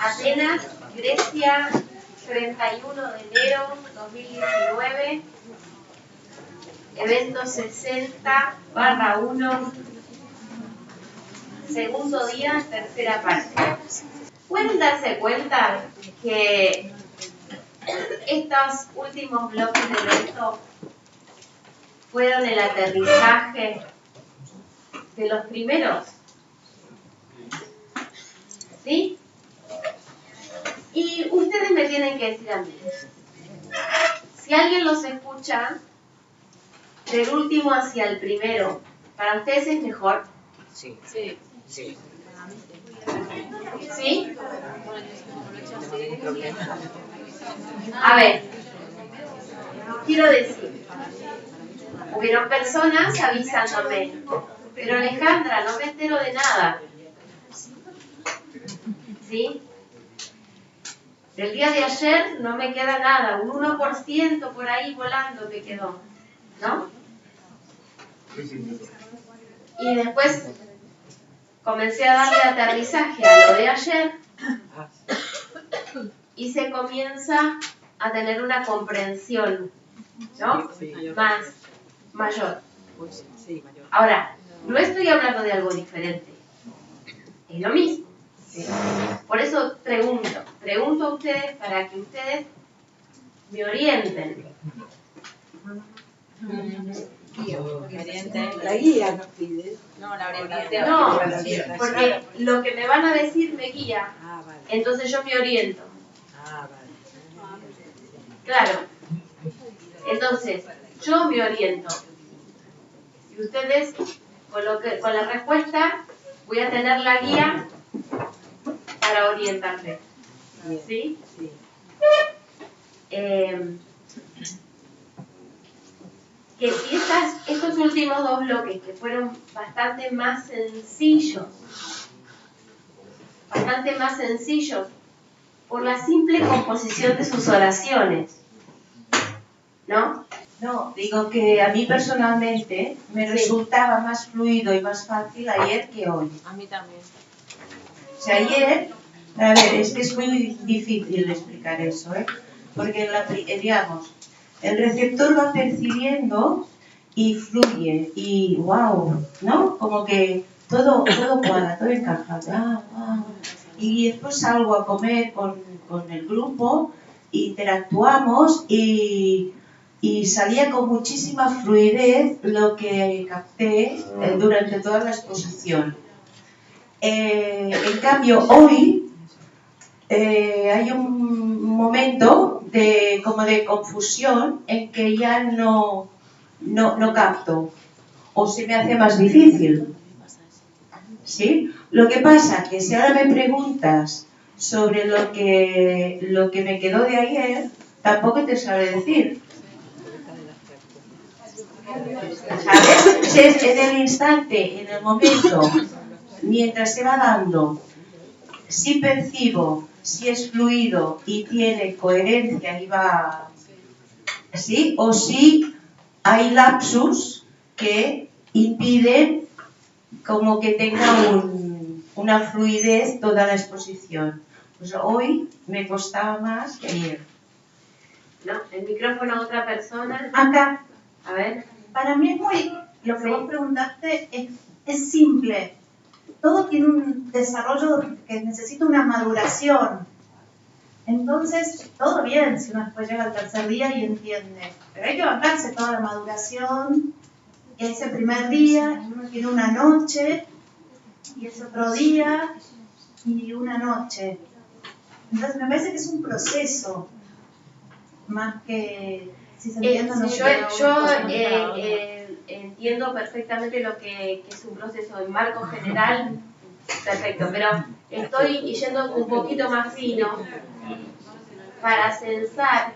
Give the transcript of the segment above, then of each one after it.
Atenas, Grecia, 31 de enero 2019, evento 60/1, segundo día, tercera parte. Pueden darse cuenta que estos últimos bloques del evento fueron el aterrizaje de los primeros, ¿sí? Y ustedes me tienen que decir a mí, si alguien los escucha del último hacia el primero, ¿para ustedes es mejor? Sí. Sí. Sí. ¿Sí? No tengo ningún problema. A ver, quiero decir, hubieron personas avisándome, pero Alejandra, no me entero de nada. ¿Sí? Del día de ayer no me queda nada, un 1% por ahí volando me quedó, ¿no? Y después comencé a darle aterrizaje a lo de ayer y se comienza a tener una comprensión, ¿no? Mayor. Ahora, no estoy hablando de algo diferente, es lo mismo. ¿Sí? Por eso pregunto a ustedes para que ustedes me orienten. La guía nos pide. No, la orientación. No, porque lo que me van a decir me guía, Vale. entonces yo me oriento. Vale. Claro. Entonces, yo me oriento. Y ustedes, con la respuesta, voy a tener la guía para orientarme. ¿Sí? Sí. Que si estos últimos dos bloques, que fueron bastante más sencillos, por la simple composición de sus oraciones, ¿no? No, digo que a mí personalmente me resultaba más fluido y más fácil ayer que hoy. A mí también. O sea, ayer, a ver, es que es muy difícil explicar eso, ¿eh? Porque, digamos, el receptor va percibiendo y fluye, y wow, ¿no? Como que todo cuadra, todo encaja. Y después salgo a comer con el grupo, interactuamos y salía con muchísima fluidez lo que capté durante toda la exposición. En cambio, hoy hay un momento como de confusión en que ya no capto o se me hace más difícil. ¿Sí? Lo que pasa que si ahora me preguntas sobre lo que me quedó de ayer, tampoco te sabré decir. ¿Sabes? Es en el instante, en el momento, mientras se va dando, si percibo, si es fluido y tiene coherencia y va, ¿sí? O si hay lapsus que impiden como que tenga una fluidez toda la exposición. Pues hoy me costaba más que ayer. ¿No? El micrófono a otra persona. Acá, A ver. para mí es muy, lo que vos preguntaste es simple. Todo tiene un desarrollo que necesita una maduración. Entonces, todo bien si uno después llega al tercer día y entiende. Pero hay que bancarse toda la maduración. Ese primer día, uno tiene una noche, y ese otro día, y una noche. Entonces, me parece que es un proceso, más que si se entiende no Sí, sé. yo entiendo perfectamente lo que es un proceso de marco general, perfecto, pero estoy yendo un poquito más fino para censar.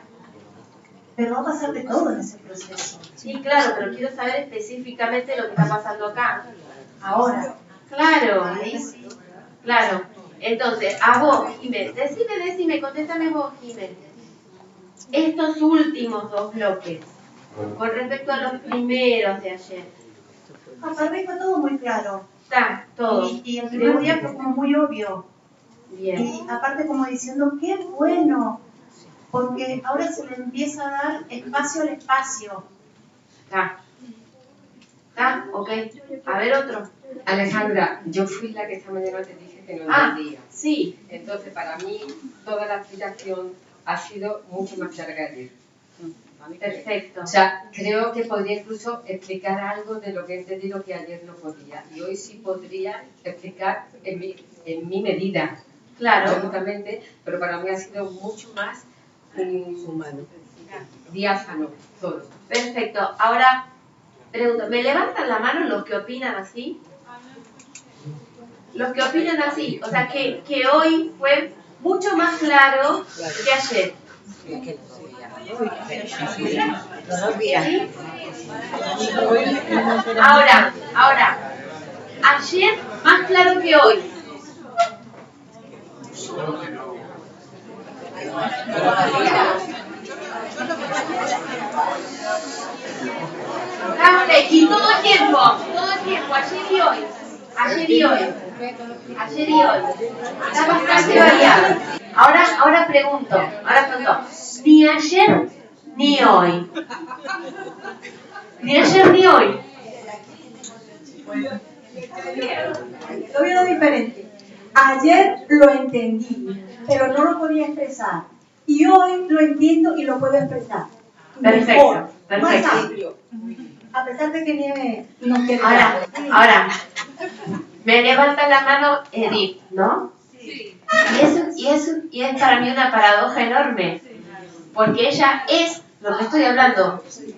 Pero va a pasar de todo en ese proceso. Sí, claro, pero quiero saber específicamente lo que está pasando acá. Ahora. Claro, Ahí sí. claro. Entonces, a vos, Jiménez, decime, contéstame vos, Jiménez. Estos últimos dos bloques, con respecto a los primeros de ayer. Para mí fue todo muy claro. Está, todo. Y el primer día fue como muy obvio. Bien. Y aparte como diciendo, qué bueno, porque ahora se le empieza a dar espacio al espacio. Está. ¿Está? Ok. A ver otro. Alejandra, yo fui la que esta mañana te dije que no Ah, entendía. sí. Entonces, para mí, toda la explicación ha sido mucho más larga ayer. Perfecto. O sea, creo que podría incluso explicar algo de lo que he entendido que ayer no podía. Y hoy sí podría explicar en mi medida, Claro. lógicamente, pero para mí ha sido mucho más Humano. diáfano todo. Perfecto. Ahora, pregunto, ¿me levantan la mano los que opinan así? Los que opinan así. O sea, que hoy fue mucho más claro que ayer. Los 2 días. ¿Sí? Ahora, ayer más claro que hoy. Ah, ok, y todo el tiempo, ayer y hoy. Ayer y hoy. Está bastante variado. Ahora pregunto, ni ayer ni hoy. Ni ayer ni hoy. Lo veo diferente. Ayer lo entendí, pero no lo podía expresar. Y hoy lo entiendo y lo puedo expresar. Perfecto, Mejor, perfecto. más amplio. A pesar de que Nieve no quiere. Ahora, me levanta la mano Edith, ¿no? Sí. Y es para mí una paradoja enorme, porque ella es lo que estoy hablando. ¿Sí?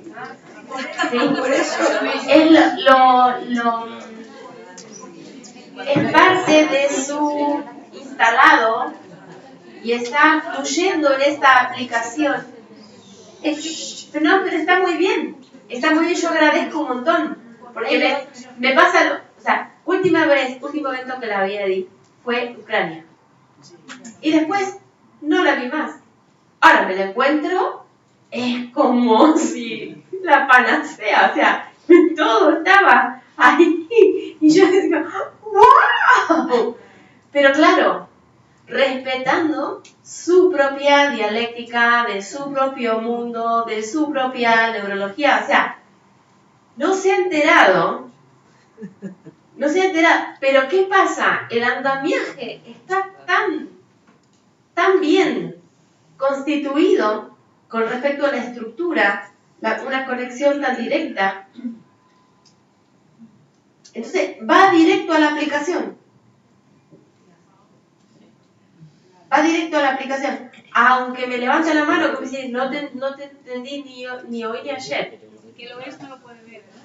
Es parte de su instalado y está fluyendo en esta aplicación. Pero está muy bien. Está muy bien, yo agradezco un montón. Porque me pasa, o sea, último evento que la vi Edith fue Ucrania. Y después no la vi más. Ahora me la encuentro, es como si la panacea, o sea, todo estaba ahí. Y yo digo, ¡wow! Pero claro, respetando su propia dialéctica, de su propio mundo, de su propia neurología. O sea, no se ha enterado, pero ¿qué pasa? El andamiaje está tan bien constituido con respecto a la estructura, una conexión tan directa. Entonces, va directo a la aplicación. Aunque me levante la mano, como si no te entendí ni hoy ni ayer. Que lo ves no lo puede ver, ¿verdad?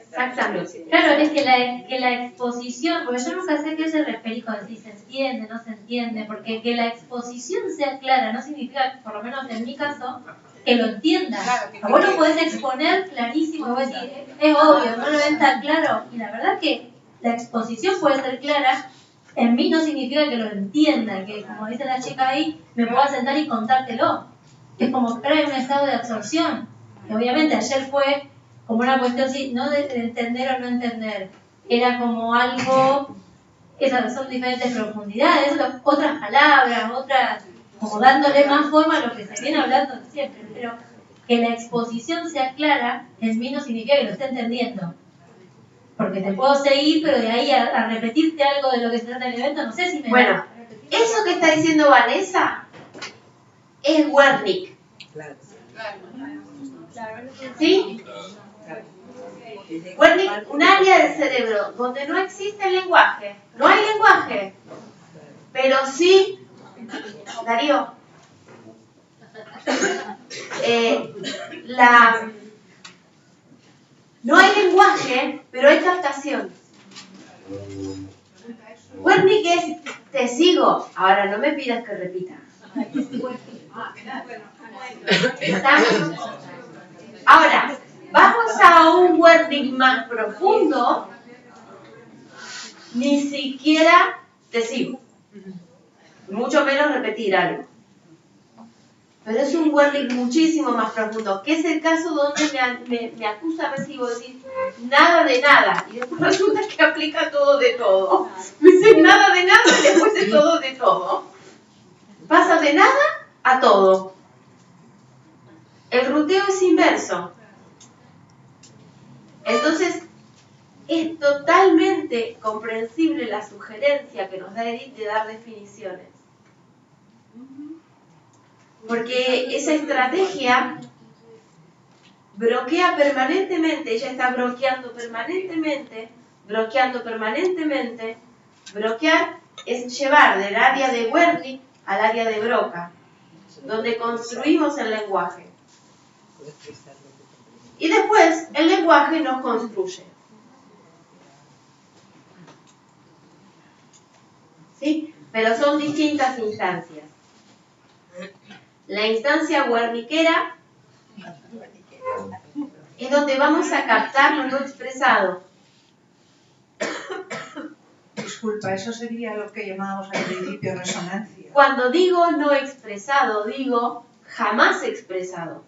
Exactamente. Claro, es que la exposición, porque yo nunca sé qué se referir con si se entiende, no se entiende, porque que la exposición sea clara no significa, por lo menos en mi caso, que lo entiendas. Vos lo podés exponer clarísimo, vos decís, es obvio, no lo ven tan claro, y la verdad que la exposición puede ser clara, en mí no significa que lo entienda, que como dice la chica ahí, me pueda sentar y contártelo. Es como que hay un estado de absorción, que obviamente ayer fue como una cuestión, sí, no de entender o no entender, era como algo, esas son diferentes profundidades, otras palabras, como dándole más forma a lo que se viene hablando siempre, pero que la exposición sea clara, en mí no significa que lo esté entendiendo, porque te puedo seguir, pero de ahí a repetirte algo de lo que se trata el evento, no sé si me Bueno, da. eso que está diciendo Vanessa es Wernicke. Claro. ¿Sí? Wernicke, un área del cerebro donde no existe el lenguaje. No hay lenguaje. Pero sí, Darío, no hay lenguaje, pero hay captación. Wernicke es te sigo. Ahora no me pidas que repita. ¿Estamos? Ahora, vamos a un Wernicke más profundo. Ni siquiera te sigo. Mucho menos repetir algo. Pero es un Wernicke muchísimo más profundo, que es el caso donde me acusa recibo decir nada de nada, y después resulta que aplica todo de todo. Me dice nada de nada y después de todo de todo. Pasa de nada a todo. El ruteo es inverso. Entonces, es totalmente comprensible la sugerencia que nos da Edith de dar definiciones. Porque esa estrategia bloquea permanentemente, ella está bloqueando permanentemente. Bloquear es llevar del área de Wernicke al área de Broca, donde construimos el lenguaje. Y después el lenguaje nos construye. ¿Sí? Pero son distintas instancias. La instancia werniquera es donde vamos a captar lo no expresado. Disculpa, eso sería lo que llamábamos al principio resonancia. Cuando digo no expresado, digo jamás expresado.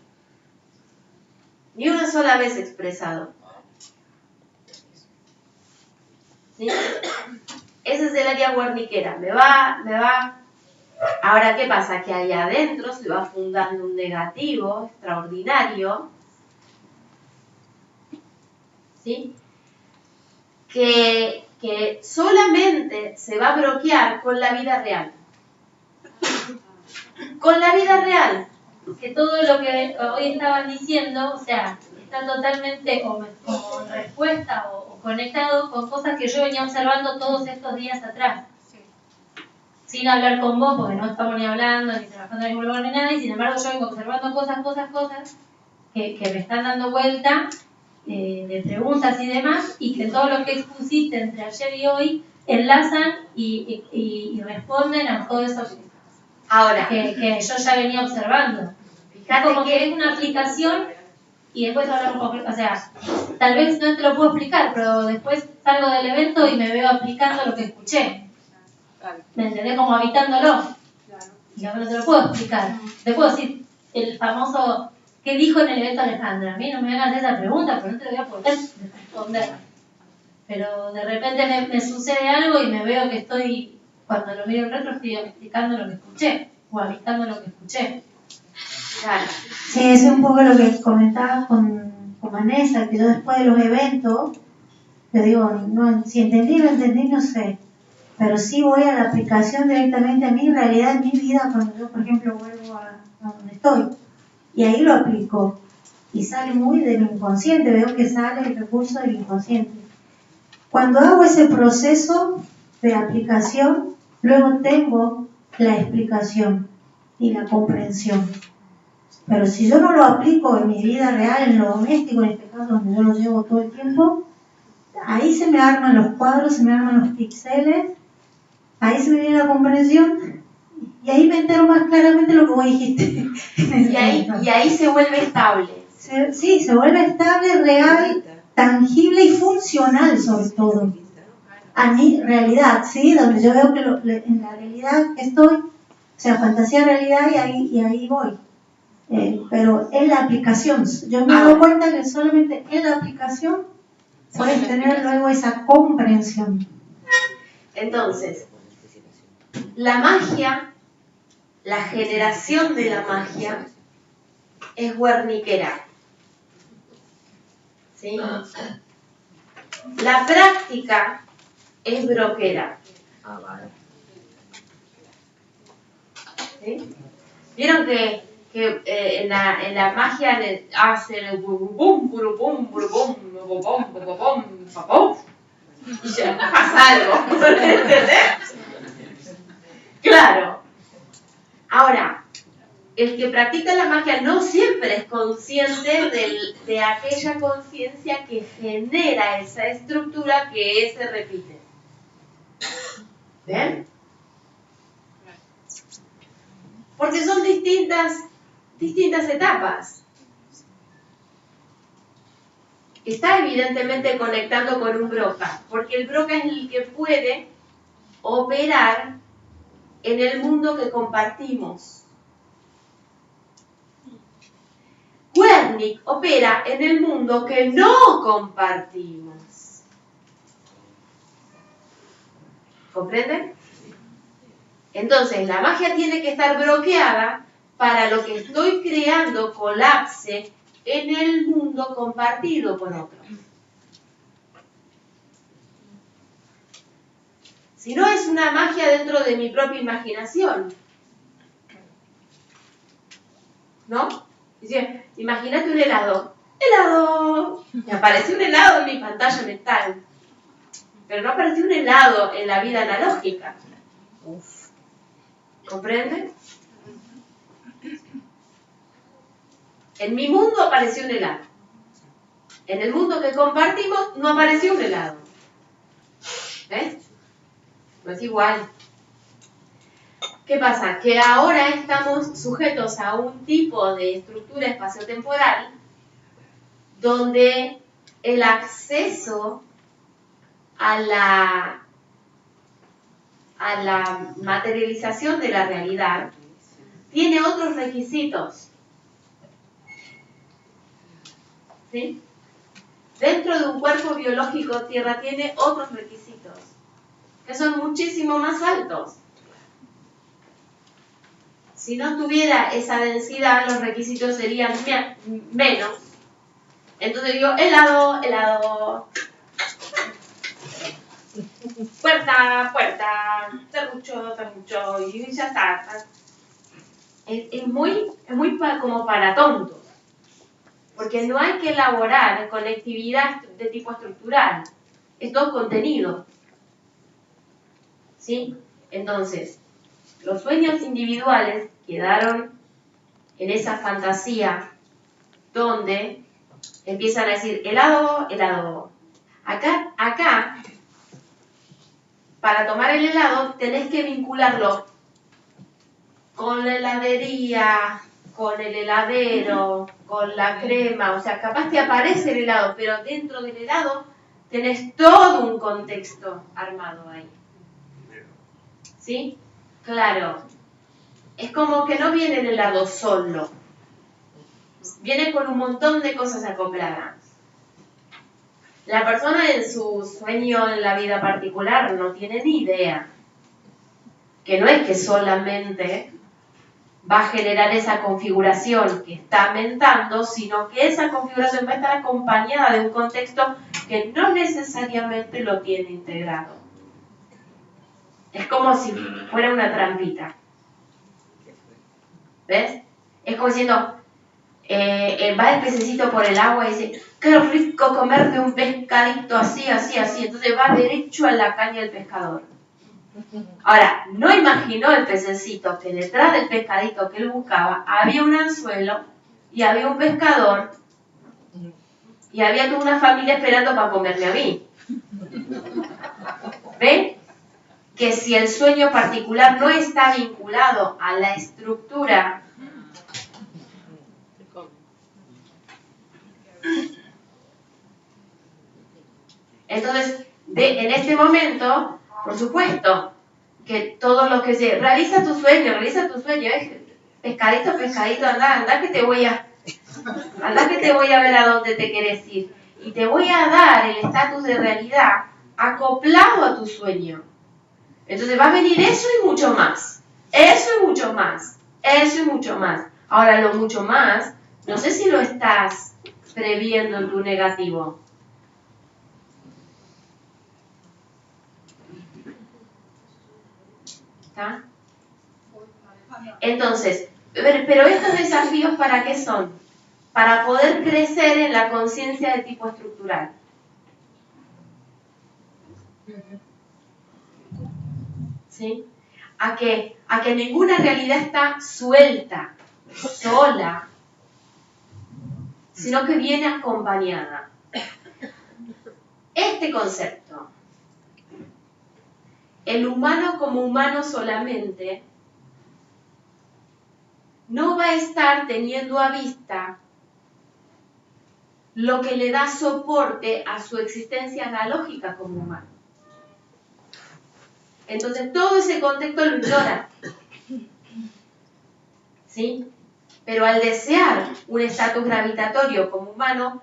Ni una sola vez expresado. ¿Sí? Ese es el área werniquera. Me va. Ahora, ¿qué pasa? Que ahí adentro se va fundando un negativo extraordinario. ¿Sí? Que solamente se va a bloquear con la vida real. Con la vida real. Que todo lo que hoy estaban diciendo, o sea, está totalmente como respuesta o conectado con cosas que yo venía observando todos estos días atrás. Sin hablar con vos, porque no estamos ni hablando, ni trabajando en ningún lugar ni nada, y sin embargo yo vengo observando cosas que me están dando vuelta, de preguntas y demás, y que todo lo que expusiste entre ayer y hoy enlazan y responden a todo eso Ahora, que yo ya venía observando. fíjate Como que es una aplicación y después hablamos con, o sea, tal vez no te lo puedo explicar, pero después salgo del evento y me veo aplicando lo que escuché. ¿Me entendés? Como habitándolo. Y ahora no te lo puedo explicar. Te puedo decir el famoso, ¿qué dijo en el evento Alejandra? A mí no me hagas esa pregunta, pero no te lo voy a poder responder. Pero de repente me sucede algo y me veo que estoy, cuando lo miro en retro, estoy explicando lo que escuché, o habitando lo que escuché. claro. Sí, es un poco lo que comentaba con Vanessa, que yo después de los eventos, le digo, no, si entendí, no entendí, no sé. Pero sí voy a la aplicación directamente a mi realidad, en mi vida, cuando yo, por ejemplo, vuelvo a donde estoy. Y ahí lo aplico. Y sale muy del inconsciente, veo que sale el recurso del inconsciente. Cuando hago ese proceso de aplicación, luego tengo la explicación y la comprensión. Pero si yo no lo aplico en mi vida real, en lo doméstico, en este caso donde yo lo llevo todo el tiempo, ahí se me arman los cuadros, se me arman los píxeles, ahí se me viene la comprensión y ahí me entero más claramente lo que vos dijiste. Y ahí se vuelve estable. Sí, se vuelve estable, real, tangible y funcional sobre todo. A mi realidad, ¿sí? Donde yo veo que en la realidad estoy, o sea, fantasía realidad y ahí voy. Pero en la aplicación, yo me doy cuenta que solamente en la aplicación puedes tener luego esa comprensión. Entonces, la magia, la generación de la magia, es werniquera. ¿Sí? La práctica es broquera. ¿Sí? ¿Vieron que en la magia hacen el bum, y ya pasa algo? ¿Entendés? Claro. Ahora, el que practica la magia no siempre es consciente de aquella conciencia que genera esa estructura que se repite. ¿Ven? Porque son distintas etapas. Está evidentemente conectando con un Broca, porque el Broca es el que puede operar en el mundo que compartimos. Wernicke opera en el mundo que no compartimos. ¿Comprenden? Entonces, la magia tiene que estar bloqueada para lo que estoy creando colapse en el mundo compartido con otros. Si no, es una magia dentro de mi propia imaginación. ¿No? Dice, imagínate un helado. ¡Helado! Y apareció un helado en mi pantalla mental. Pero no apareció un helado en la vida analógica. ¿Comprenden? En mi mundo apareció un helado. En el mundo que compartimos no apareció un helado. ¿Ves? No es igual. ¿Qué pasa? Que ahora estamos sujetos a un tipo de estructura espaciotemporal donde el acceso a la materialización de la realidad tiene otros requisitos. ¿Sí? Dentro de un cuerpo biológico, Tierra tiene otros requisitos que son muchísimo más altos. Si no tuviera esa densidad, los requisitos serían menos. Entonces digo, helado, helado. Puerta, puerta. Terrucho, terrucho. Y ya está. Es muy como para tontos. Porque no hay que elaborar conectividad de tipo estructural. Es todo contenido. ¿Sí? Entonces, los sueños individuales quedaron en esa fantasía donde empiezan a decir helado, helado. Acá, para tomar el helado tenés que vincularlo con la heladería, con el heladero, con la crema. O sea, capaz te aparece el helado, pero dentro del helado tenés todo un contexto armado ahí. ¿Sí? Claro. Es como que no viene el helado solo. Viene con un montón de cosas acopladas. La persona en su sueño en la vida particular no tiene ni idea. Que no es que solamente va a generar esa configuración que está mentando, sino que esa configuración va a estar acompañada de un contexto que no necesariamente lo tiene integrado. Es como si fuera una trampita. ¿Ves? Es como diciendo, va el pececito por el agua y dice, qué rico comerte un pescadito así, así, así. Entonces va derecho a la caña del pescador. Ahora, no imaginó el pececito que detrás del pescadito que él buscaba había un anzuelo y había un pescador y había toda una familia esperando para comerme a mí. ¿Ven? Que si el sueño particular no está vinculado a la estructura, entonces, en este momento, por supuesto, que todo lo que se realiza tu sueño, pescadito, pescadito, anda que te voy a ver a dónde te querés ir. Y te voy a dar el estatus de realidad acoplado a tu sueño. Entonces va a venir eso y mucho más. Eso y mucho más. Eso y mucho más. Ahora, lo mucho más, no sé si lo estás previendo en tu negativo. ¿Está? Entonces, pero estos desafíos, ¿para qué son? Para poder crecer en la conciencia de tipo estructural. ¿Sí? A que ninguna realidad está suelta, sola, sino que viene acompañada. Este concepto, el humano como humano solamente, no va a estar teniendo a vista lo que le da soporte a su existencia analógica como humano. Entonces todo ese contexto lo ignora. ¿Sí? Pero al desear un estatus gravitatorio como humano,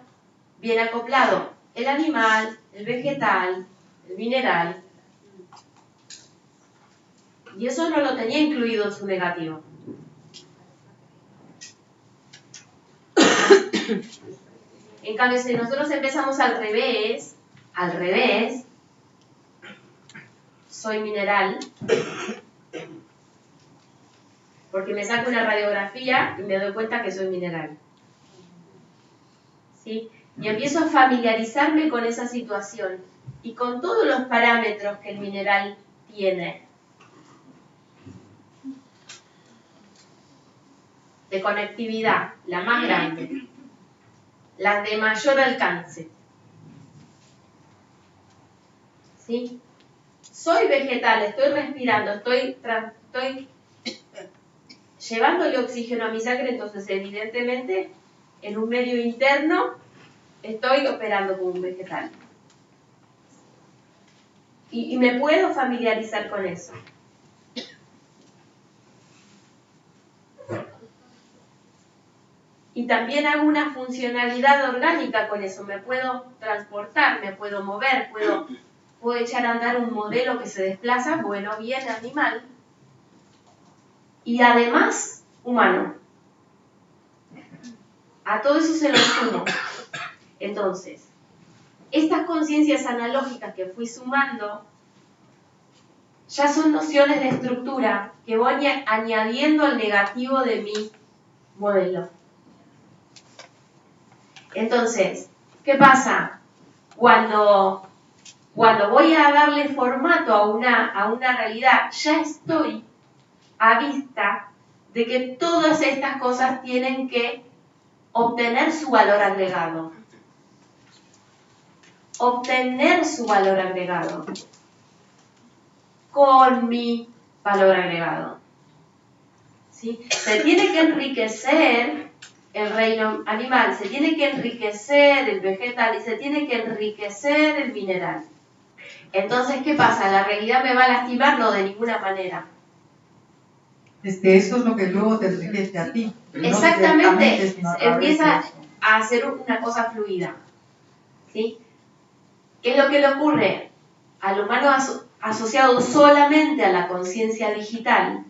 viene acoplado el animal, el vegetal, el mineral. Y eso no lo tenía incluido en su negativo. En cambio, si nosotros empezamos al revés, soy mineral, porque me saco una radiografía y me doy cuenta que soy mineral. ¿Sí? Y empiezo a familiarizarme con esa situación y con todos los parámetros que el mineral tiene. De conectividad, la más grande, las de mayor alcance. ¿Sí? Soy vegetal, estoy respirando, estoy llevándole oxígeno a mi sangre, entonces evidentemente en un medio interno estoy operando como un vegetal. Y me puedo familiarizar con eso. Y también hago una funcionalidad orgánica con eso. Me puedo transportar, me puedo mover, puedo echar a andar un modelo que se desplaza, bueno, bien, animal. Y además, humano. A todo eso se lo sumo. Entonces, estas conciencias analógicas que fui sumando ya son nociones de estructura que voy añadiendo al negativo de mi modelo. Entonces, ¿qué pasa? Cuando voy a darle formato a una realidad, ya estoy a vista de que todas estas cosas tienen que obtener su valor agregado. Obtener su valor agregado con mi valor agregado. ¿Sí? Se tiene que enriquecer el reino animal, se tiene que enriquecer el vegetal y se tiene que enriquecer el mineral. Entonces, ¿qué pasa? ¿La realidad me va a lastimar? No, de ninguna manera. Es que eso es lo que luego te enriquece a ti. Exactamente, empieza a hacer una cosa fluida. ¿Sí? ¿Qué es lo que le ocurre al humano asociado solamente a la conciencia digital?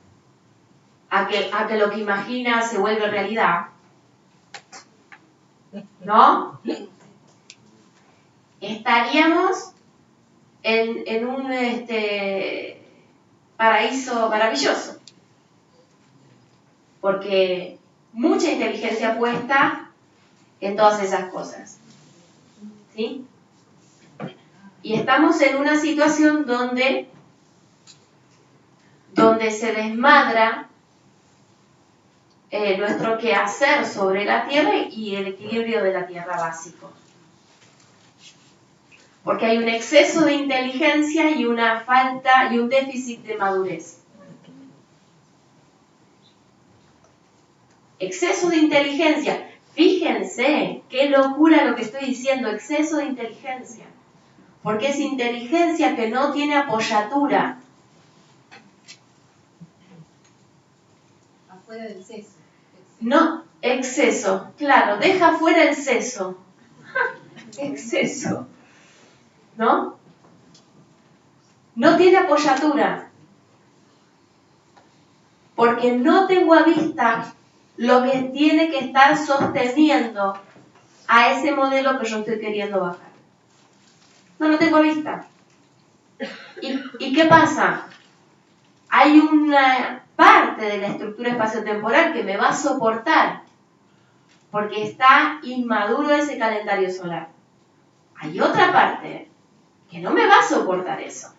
A que lo que imagina se vuelve realidad. ¿No? Estaríamos en un paraíso maravilloso. Porque mucha inteligencia puesta en todas esas cosas. ¿Sí? Y estamos en una situación donde se desmadra nuestro quehacer sobre la Tierra y el equilibrio de la Tierra básico. Porque hay un exceso de inteligencia y una falta y un déficit de madurez. Exceso de inteligencia. Fíjense, qué locura lo que estoy diciendo, exceso de inteligencia. Porque es inteligencia que no tiene apoyatura. Afuera del seso. No, exceso, claro, deja fuera el seso. Exceso. ¿No? No tiene apoyatura. Porque no tengo a vista lo que tiene que estar sosteniendo a ese modelo que yo estoy queriendo bajar. No lo tengo a vista. ¿Y qué pasa? Hay una parte de la estructura espaciotemporal que me va a soportar porque está inmaduro ese calendario solar. Hay otra parte que no me va a soportar eso.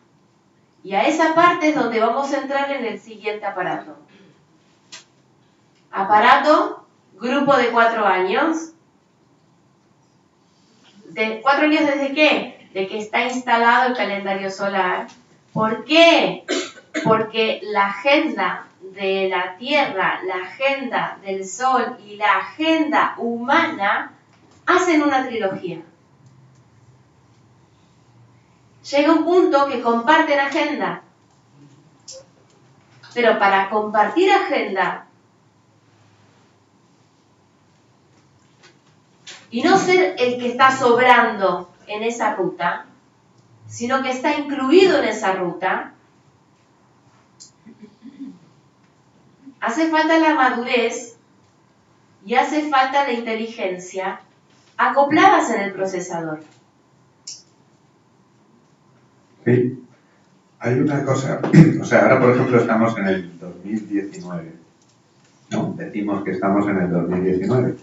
Y a esa parte es donde vamos a entrar en el siguiente aparato. Aparato, grupo de 4 años. ¿De 4 años desde qué? De que está instalado el calendario solar. ¿Por qué? Porque la agenda de la Tierra, la agenda del Sol y la agenda humana hacen una trilogía. Llega un punto que comparten agenda. Pero para compartir agenda y no ser el que está sobrando en esa ruta, sino que está incluido en esa ruta, hace falta la madurez y hace falta la inteligencia acopladas en el procesador. Sí. Hay una cosa, o sea, ahora por ejemplo estamos en el 2019, ¿no? Decimos que estamos en el 2019,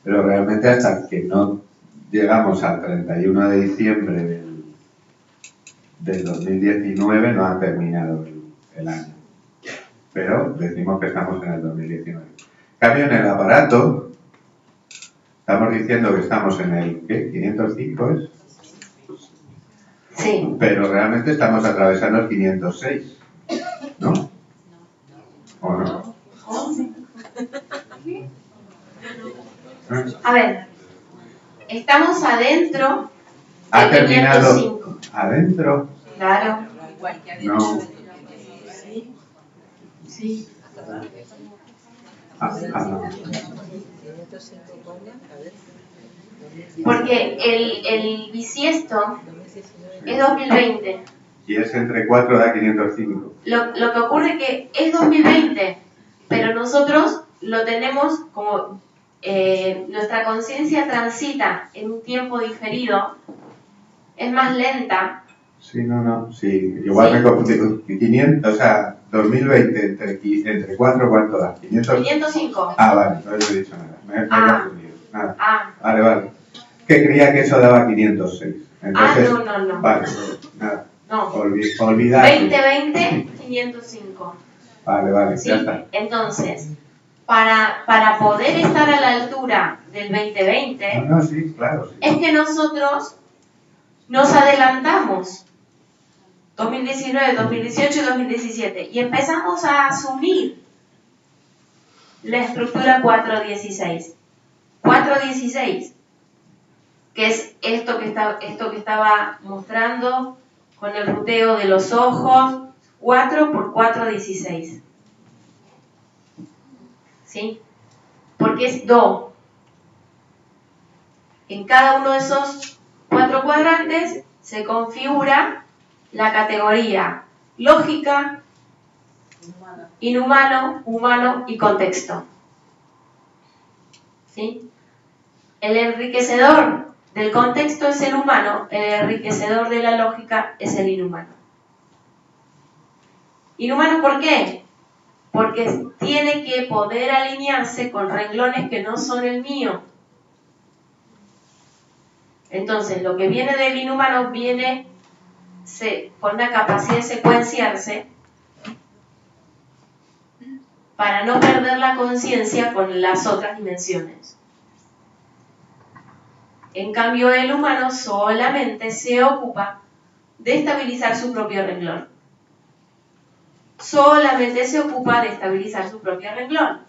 pero realmente hasta que no llegamos al 31 de diciembre del 2019 no ha terminado el año. Pero decimos que estamos en el 2019. En cambio, en el aparato, estamos diciendo que estamos en el, ¿qué? 505 es. Sí. Pero realmente estamos atravesando el 506, ¿no? ¿O no? A ver, estamos adentro ¿Ha del terminado 505. adentro? Claro. No. Sí. No. Porque el bisiesto es 2020. Y es entre 4 da 505. Lo que ocurre es que es 2020, pero nosotros lo tenemos como nuestra conciencia transita en un tiempo diferido, es más lenta. Sí, no. Sí, igual Sí. me confundí. 500, o sea, 2020 entre 4, ¿cuánto da? 505. Ah, vale, no he dicho nada. Me he confundido. Nada. Ah, Vale. Que creía que eso daba 506. Entonces, no. Vale, nada. No. Olvidar. 2020, 505. Vale, ¿Sí? ya está. Entonces, para poder estar a la altura del 2020, No, sí, claro. Sí. es que nosotros nos adelantamos. 2019, 2018 y 2017. Y empezamos a asumir la estructura 416. 416, que es esto que estaba mostrando con el ruteo de los ojos, 4 por 416. ¿Sí? Porque es Do. En cada uno de esos 4 cuadrantes se configura la categoría lógica, inhumano, humano y contexto. ¿Sí? El enriquecedor del contexto es el humano, el enriquecedor de la lógica es el inhumano. ¿Inhumano por qué? Porque tiene que poder alinearse con renglones que no son el mío. Entonces, lo que viene del inhumano viene con la capacidad de secuenciarse para no perder la conciencia con las otras dimensiones. En cambio, el humano solamente se ocupa de estabilizar su propio renglón. Solamente se ocupa de estabilizar su propio renglón.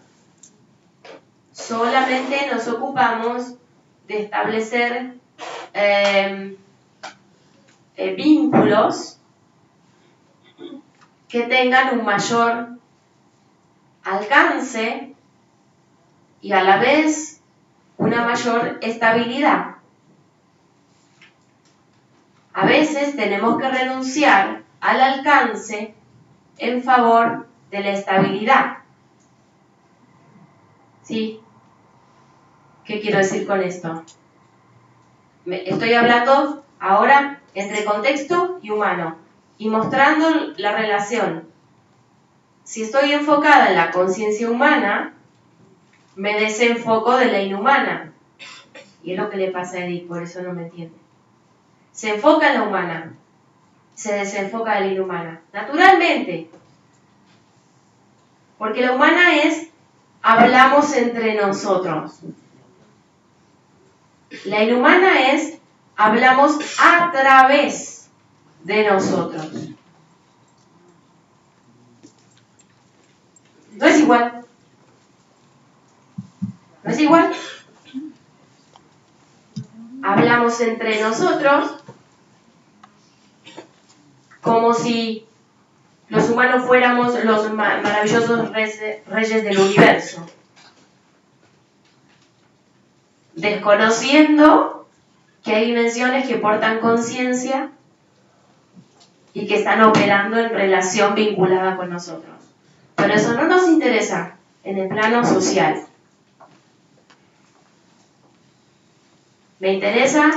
Solamente nos ocupamos de establecer vínculos que tengan un mayor alcance y a la vez una mayor estabilidad. A veces tenemos que renunciar al alcance en favor de la estabilidad. ¿Sí? ¿Qué quiero decir con esto? Estoy hablando ahora entre contexto y humano y mostrando la relación. Si estoy enfocada en la conciencia humana, me desenfoco de la inhumana. Y es lo que le pasa a Edith, por eso no me entiende. Se enfoca en la humana, se desenfoca de la inhumana. Naturalmente. Porque la humana es, hablamos entre nosotros. La inhumana es, hablamos a través de nosotros. No es igual. ¿No es igual? Hablamos entre nosotros como si los humanos fuéramos los maravillosos reyes del universo. desconociendo que hay dimensiones que portan conciencia y que están operando en relación vinculada con nosotros. Pero eso no nos interesa en el plano social. Me interesa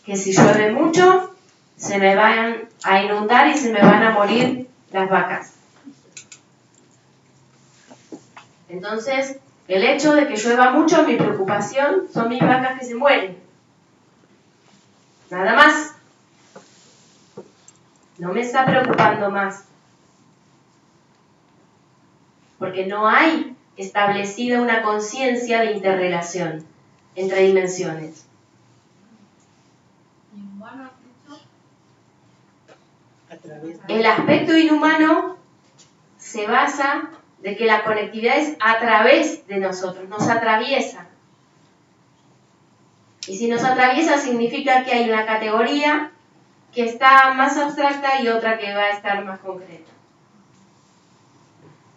que si llueve mucho, se me van a inundar y se me van a morir las vacas. Entonces, el hecho de que llueva mucho, mi preocupación son mis vacas que se mueren. Nada más. No me está preocupando más. Porque no hay establecida una conciencia de interrelación entre dimensiones. El aspecto inhumano se basa de que la conectividad es a través de nosotros, nos atraviesa. Y si nos atraviesa significa que hay una categoría que está más abstracta y otra que va a estar más concreta.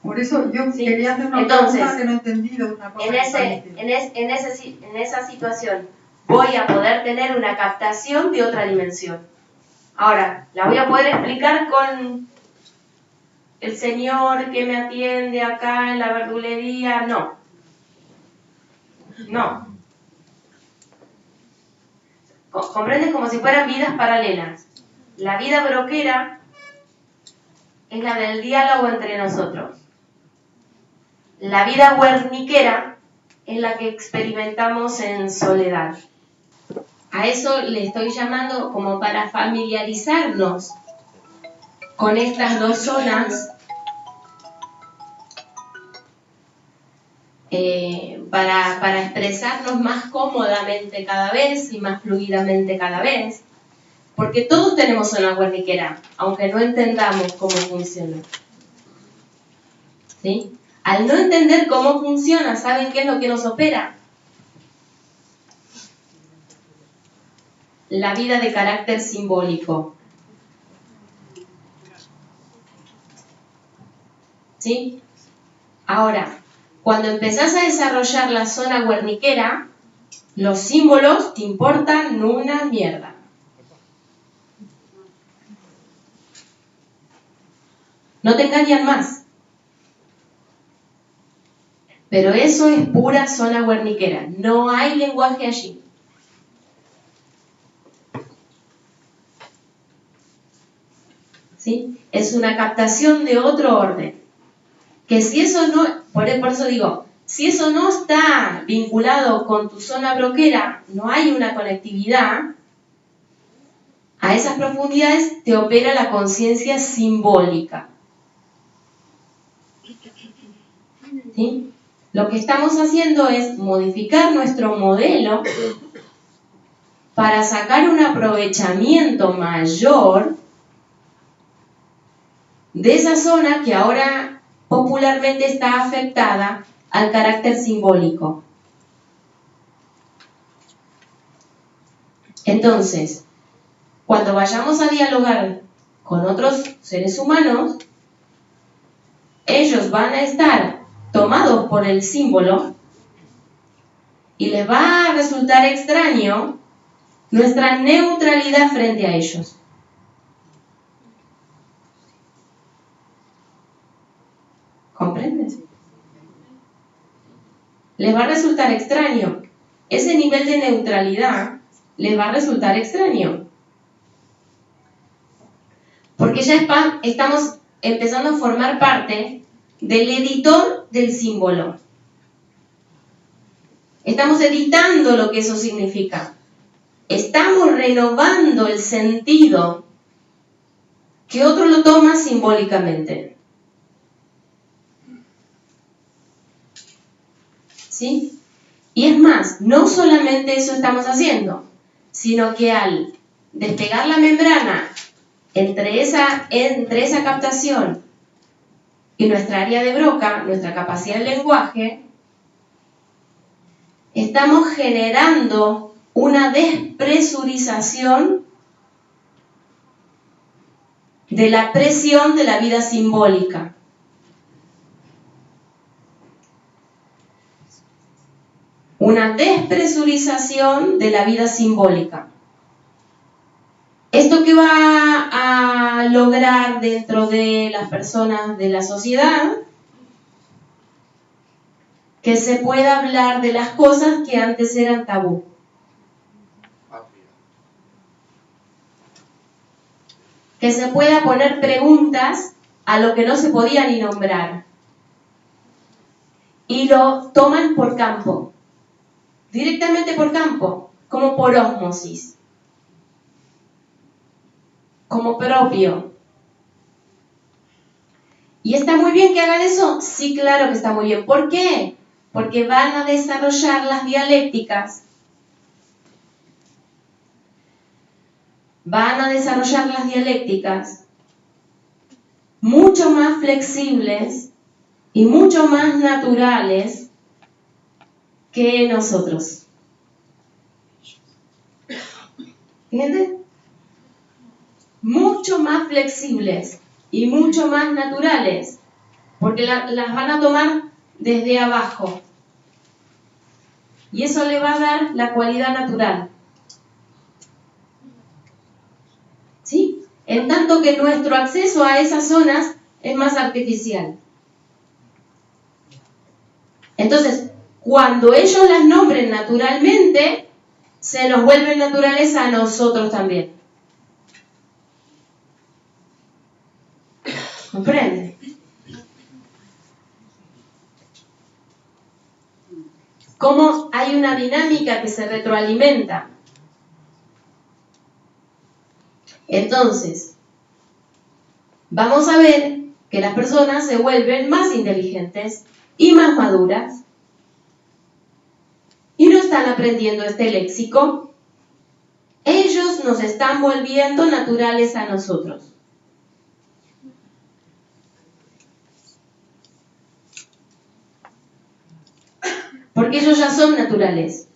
Por eso yo quería hacer una pregunta que no he entendido. Una cosa en esa situación voy a poder tener una captación de otra dimensión. Ahora, ¿la voy a poder explicar con el señor que me atiende acá en la verdulería? No. No. ¿Comprendes? Como si fueran vidas paralelas. La vida broquera es la del diálogo entre nosotros. La vida huerniquera es la que experimentamos en soledad. A eso le estoy llamando como para familiarizarnos con estas dos zonas, para expresarnos más cómodamente cada vez y más fluidamente cada vez, porque todos tenemos zona huerniquera, aunque no entendamos cómo funciona. ¿Sí? Al no entender cómo funciona, ¿saben qué es lo que nos opera? La vida de carácter simbólico. ¿Sí? Ahora, cuando empezás a desarrollar la zona huerniquera, los símbolos te importan una mierda. No te engañan más. Pero eso es pura zona huerniquera. No hay lenguaje allí. ¿Sí? Es una captación de otro orden. Que si eso no, por eso digo, si eso no está vinculado con tu zona broquera, no hay una conectividad, a esas profundidades te opera la conciencia simbólica. ¿Sí? Lo que estamos haciendo es modificar nuestro modelo para sacar un aprovechamiento mayor de esa zona que ahora popularmente está afectada al carácter simbólico. Entonces, cuando vayamos a dialogar con otros seres humanos, ellos van a estar tomados por el símbolo y les va a resultar extraño nuestra neutralidad frente a ellos. ¿Comprendes? Les va a resultar extraño. Ese nivel de neutralidad les va a resultar extraño. Porque ya estamos empezando a formar parte del editor del símbolo. Estamos editando lo que eso significa. Estamos renovando el sentido que otro lo toma simbólicamente. ¿Sí? Y es más, no solamente eso estamos haciendo, sino que al despegar la membrana entre esa captación y nuestra área de Broca, nuestra capacidad de lenguaje, estamos generando una despresurización de la presión de la vida una despresurización de la vida simbólica. ¿Esto qué va a lograr dentro de las personas de la sociedad? Que se pueda hablar de las cosas que antes eran tabú. Que se pueda poner preguntas a lo que no se podía ni nombrar. Y lo toman por campo. Directamente por campo, como por ósmosis. Como propio. ¿Y está muy bien que hagan eso? Sí, claro que está muy bien. ¿Por qué? Porque van a desarrollar las dialécticas. Van a desarrollar las dialécticas mucho más flexibles y mucho más naturales que nosotros. ¿Entienden? Mucho más flexibles y mucho más naturales, porque las van a tomar desde abajo. Y eso le va a dar la cualidad natural. ¿Sí? En tanto que nuestro acceso a esas zonas es más artificial. Entonces, cuando ellos las nombren naturalmente, se nos vuelven naturales a nosotros también. ¿Comprende? Cómo hay una dinámica que se retroalimenta. Entonces, vamos a ver que las personas se vuelven más inteligentes y más maduras y no están aprendiendo este léxico. Ellos nos están volviendo naturales a nosotros. Porque ellos ya son naturales.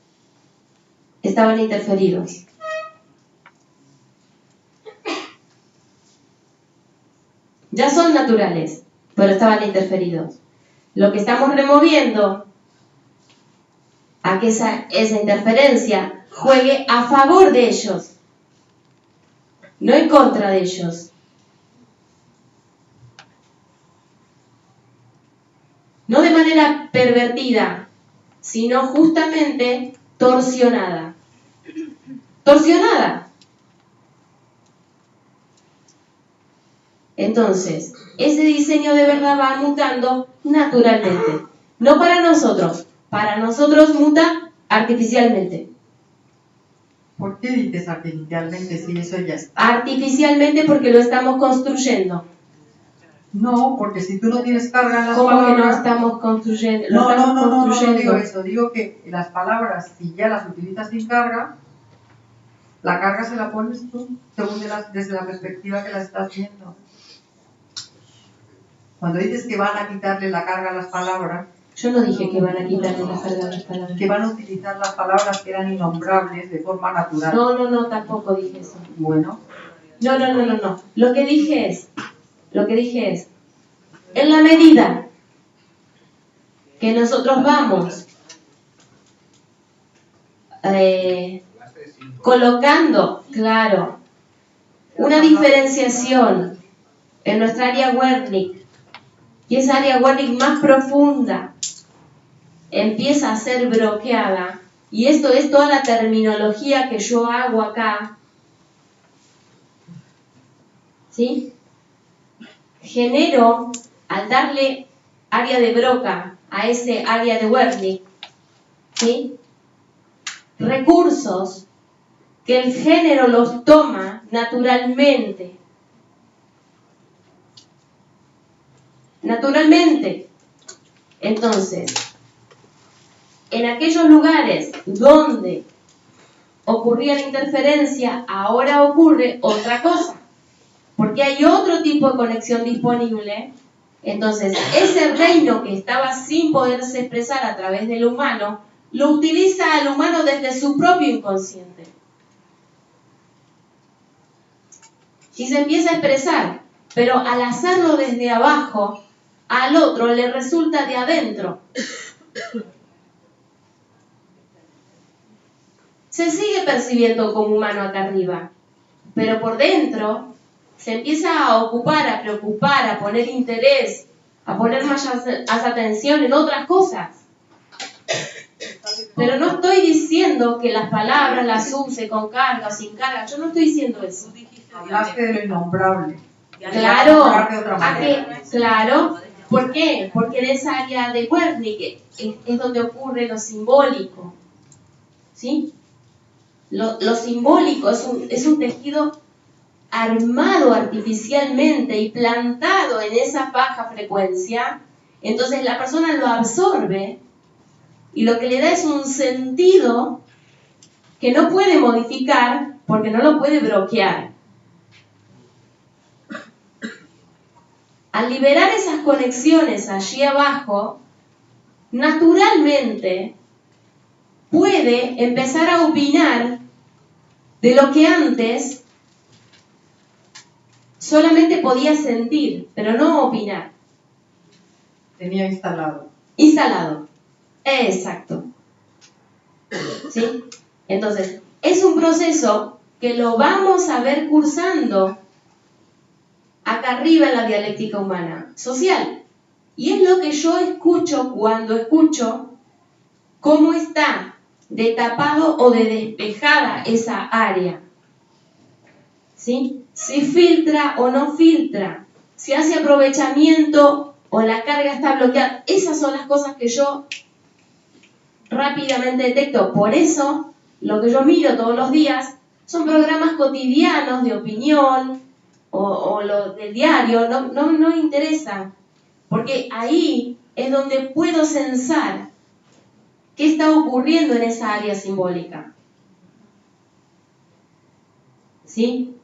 Estaban interferidos. Ya son naturales, pero estaban interferidos. Lo que estamos removiendo a que esa interferencia juegue a favor de ellos, no en contra de ellos. No de manera pervertida, sino justamente torsionada. Torsionada. Entonces, ese diseño de verdad va mutando naturalmente. No para nosotros muta artificialmente. ¿Por qué dices artificialmente si eso ya está? Artificialmente porque lo estamos construyendo. No, porque si tú no tienes carga en las ¿Cómo palabras... que no estamos construyendo? No digo eso. Digo que las palabras, si ya las utilizas sin carga, la carga se la pones tú, según desde la perspectiva que la estás viendo. Cuando dices que van a quitarle la carga a las palabras... Yo no dije que van a quitarle la carga a las palabras. Que van a utilizar las palabras que eran innombrables de forma natural. No, tampoco dije eso. Bueno. No. Lo que dije es, en la medida que nosotros vamos colocando, claro, una diferenciación en nuestra área Wernicke, y esa área Wernicke más profunda empieza a ser bloqueada, y esto es toda la terminología que yo hago acá, ¿sí? Genero, al darle área de Broca a ese área de Wernicke, ¿sí? Recursos que el género los toma naturalmente. Entonces, en aquellos lugares donde ocurría la interferencia, ahora ocurre otra cosa, porque hay otro tipo de conexión disponible. Entonces, ese reino que estaba sin poderse expresar a través del humano, lo utiliza al humano desde su propio inconsciente. Y se empieza a expresar, pero al hacerlo desde abajo, al otro le resulta de adentro. se sigue percibiendo como humano acá arriba, pero por dentro se empieza a ocupar, a preocupar, a poner interés, a poner más atención en otras cosas. Pero no estoy diciendo que las palabras las use con carga o sin carga, yo no estoy diciendo eso. Hablaste de lo innombrable. Claro, Hablar de otra manera. claro. ¿Por qué? Porque en esa área de Wernicke es donde ocurre lo simbólico. ¿Sí? Lo simbólico es un tejido armado artificialmente y plantado en esa baja frecuencia. Entonces la persona lo absorbe y lo que le da es un sentido que no puede modificar porque no lo puede bloquear. Al liberar esas conexiones allí abajo, naturalmente puede empezar a opinar de lo que antes solamente podía sentir, pero no opinar. Tenía instalado. Instalado. Exacto. ¿Sí? Entonces, es un proceso que lo vamos a ver cursando acá arriba en la dialéctica humana social. Y es lo que yo escucho cuando escucho cómo está de tapado o de despejada esa área. ¿Sí? Si filtra o no filtra, si hace aprovechamiento o la carga está bloqueada. Esas son las cosas que yo rápidamente detecto. Por eso, lo que yo miro todos los días son programas cotidianos de opinión o lo del diario. No me interesa, porque ahí es donde puedo censar qué está ocurriendo en esa área simbólica. ¿Sí?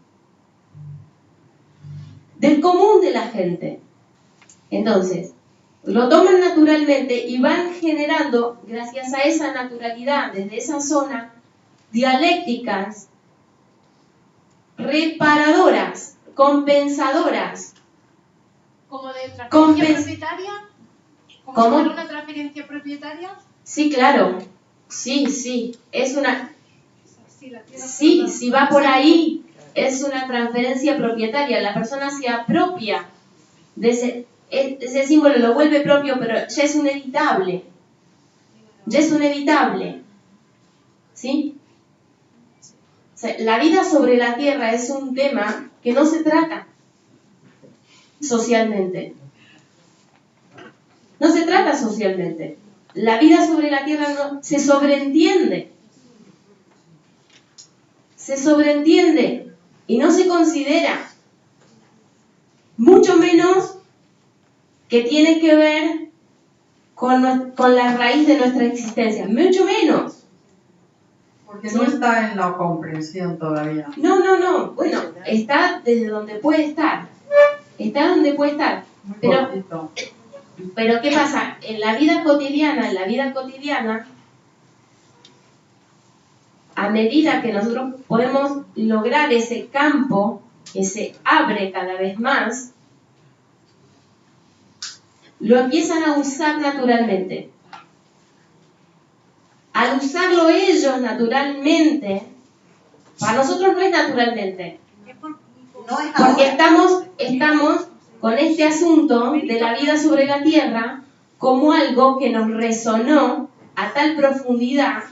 Del común de la gente. Entonces, lo toman naturalmente y van generando, gracias a esa naturalidad, desde esa zona, dialécticas reparadoras, compensadoras. ¿Como de transferencia propietaria? ¿Cómo? ¿Como una transferencia propietaria? Sí, claro. Sí. Es una... Sí, si va por ahí, es una transferencia propietaria. La persona se apropia de ese símbolo, lo vuelve propio, pero ya es un editable. ¿Sí? O sea, la vida sobre la tierra es un tema que no se trata socialmente. No se trata socialmente. La vida sobre la tierra no, se sobreentiende. Se sobreentiende y no se considera. Mucho menos que tiene que ver con la raíz de nuestra existencia. Mucho menos. Porque no está en la comprensión todavía. No. Bueno, está desde donde puede estar. Está donde puede estar. Pero ¿qué pasa? En la vida cotidiana, a medida que nosotros podemos lograr ese campo que se abre cada vez más, lo empiezan a usar naturalmente. Al usarlo ellos naturalmente, para nosotros no es naturalmente. Porque estamos con este asunto de la vida sobre la tierra como algo que nos resonó a tal profundidad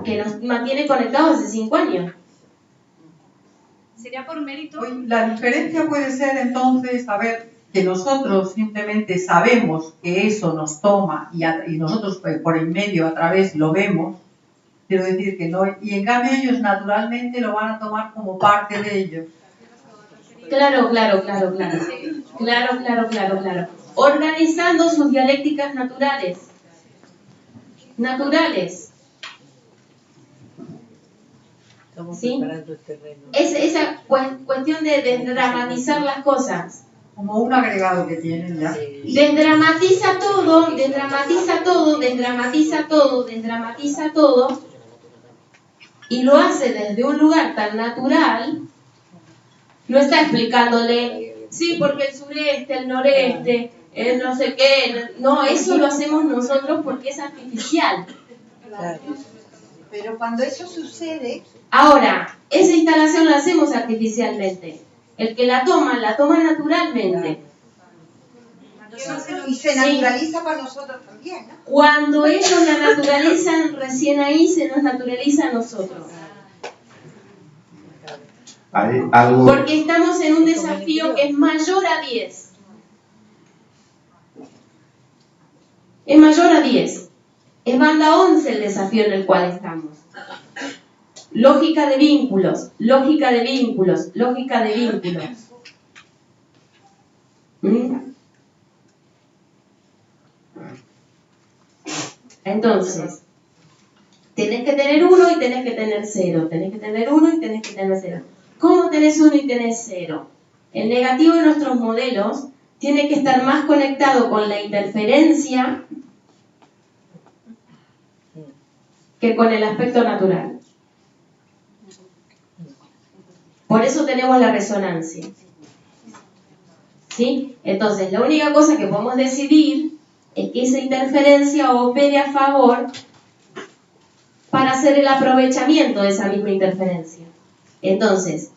que nos mantiene conectados hace 5 años. ¿Sería por mérito? La diferencia puede ser entonces, que nosotros simplemente sabemos que eso nos toma y nosotros por en medio a través lo vemos, quiero decir que no, y en cambio ellos naturalmente lo van a tomar como parte de ellos. Claro. Organizando sus dialécticas naturales. ¿Sí? Es esa cuestión de desdramatizar las cosas. Como un agregado que tienen ya. Desdramatiza todo y lo hace desde un lugar tan natural. No está explicándole, sí, porque el sureste, el noreste, el no sé qué. No, eso lo hacemos nosotros porque es artificial. Claro. Pero cuando eso sucede... Ahora, esa instalación la hacemos artificialmente. El que la toma naturalmente. Y se naturaliza para nosotros también, ¿no? Cuando ellos la naturalizan, recién ahí se nos naturaliza a nosotros. Hay algo... Porque estamos en un desafío que es mayor a 10. Es mayor a 10. Es banda 11 el desafío en el cual estamos. Lógica de vínculos, lógica de vínculos, lógica de vínculos. Entonces, tenés que tener 1 y tenés que tener 0. Tenés que tener 1 y tenés que tener 0. ¿Cómo tenés 1 y tenés 0? El negativo de nuestros modelos tiene que estar más conectado con la interferencia que con el aspecto natural. Por eso tenemos la resonancia. ¿Sí? Entonces, la única cosa que podemos decidir es que esa interferencia opere a favor para hacer el aprovechamiento de esa misma interferencia. Entonces,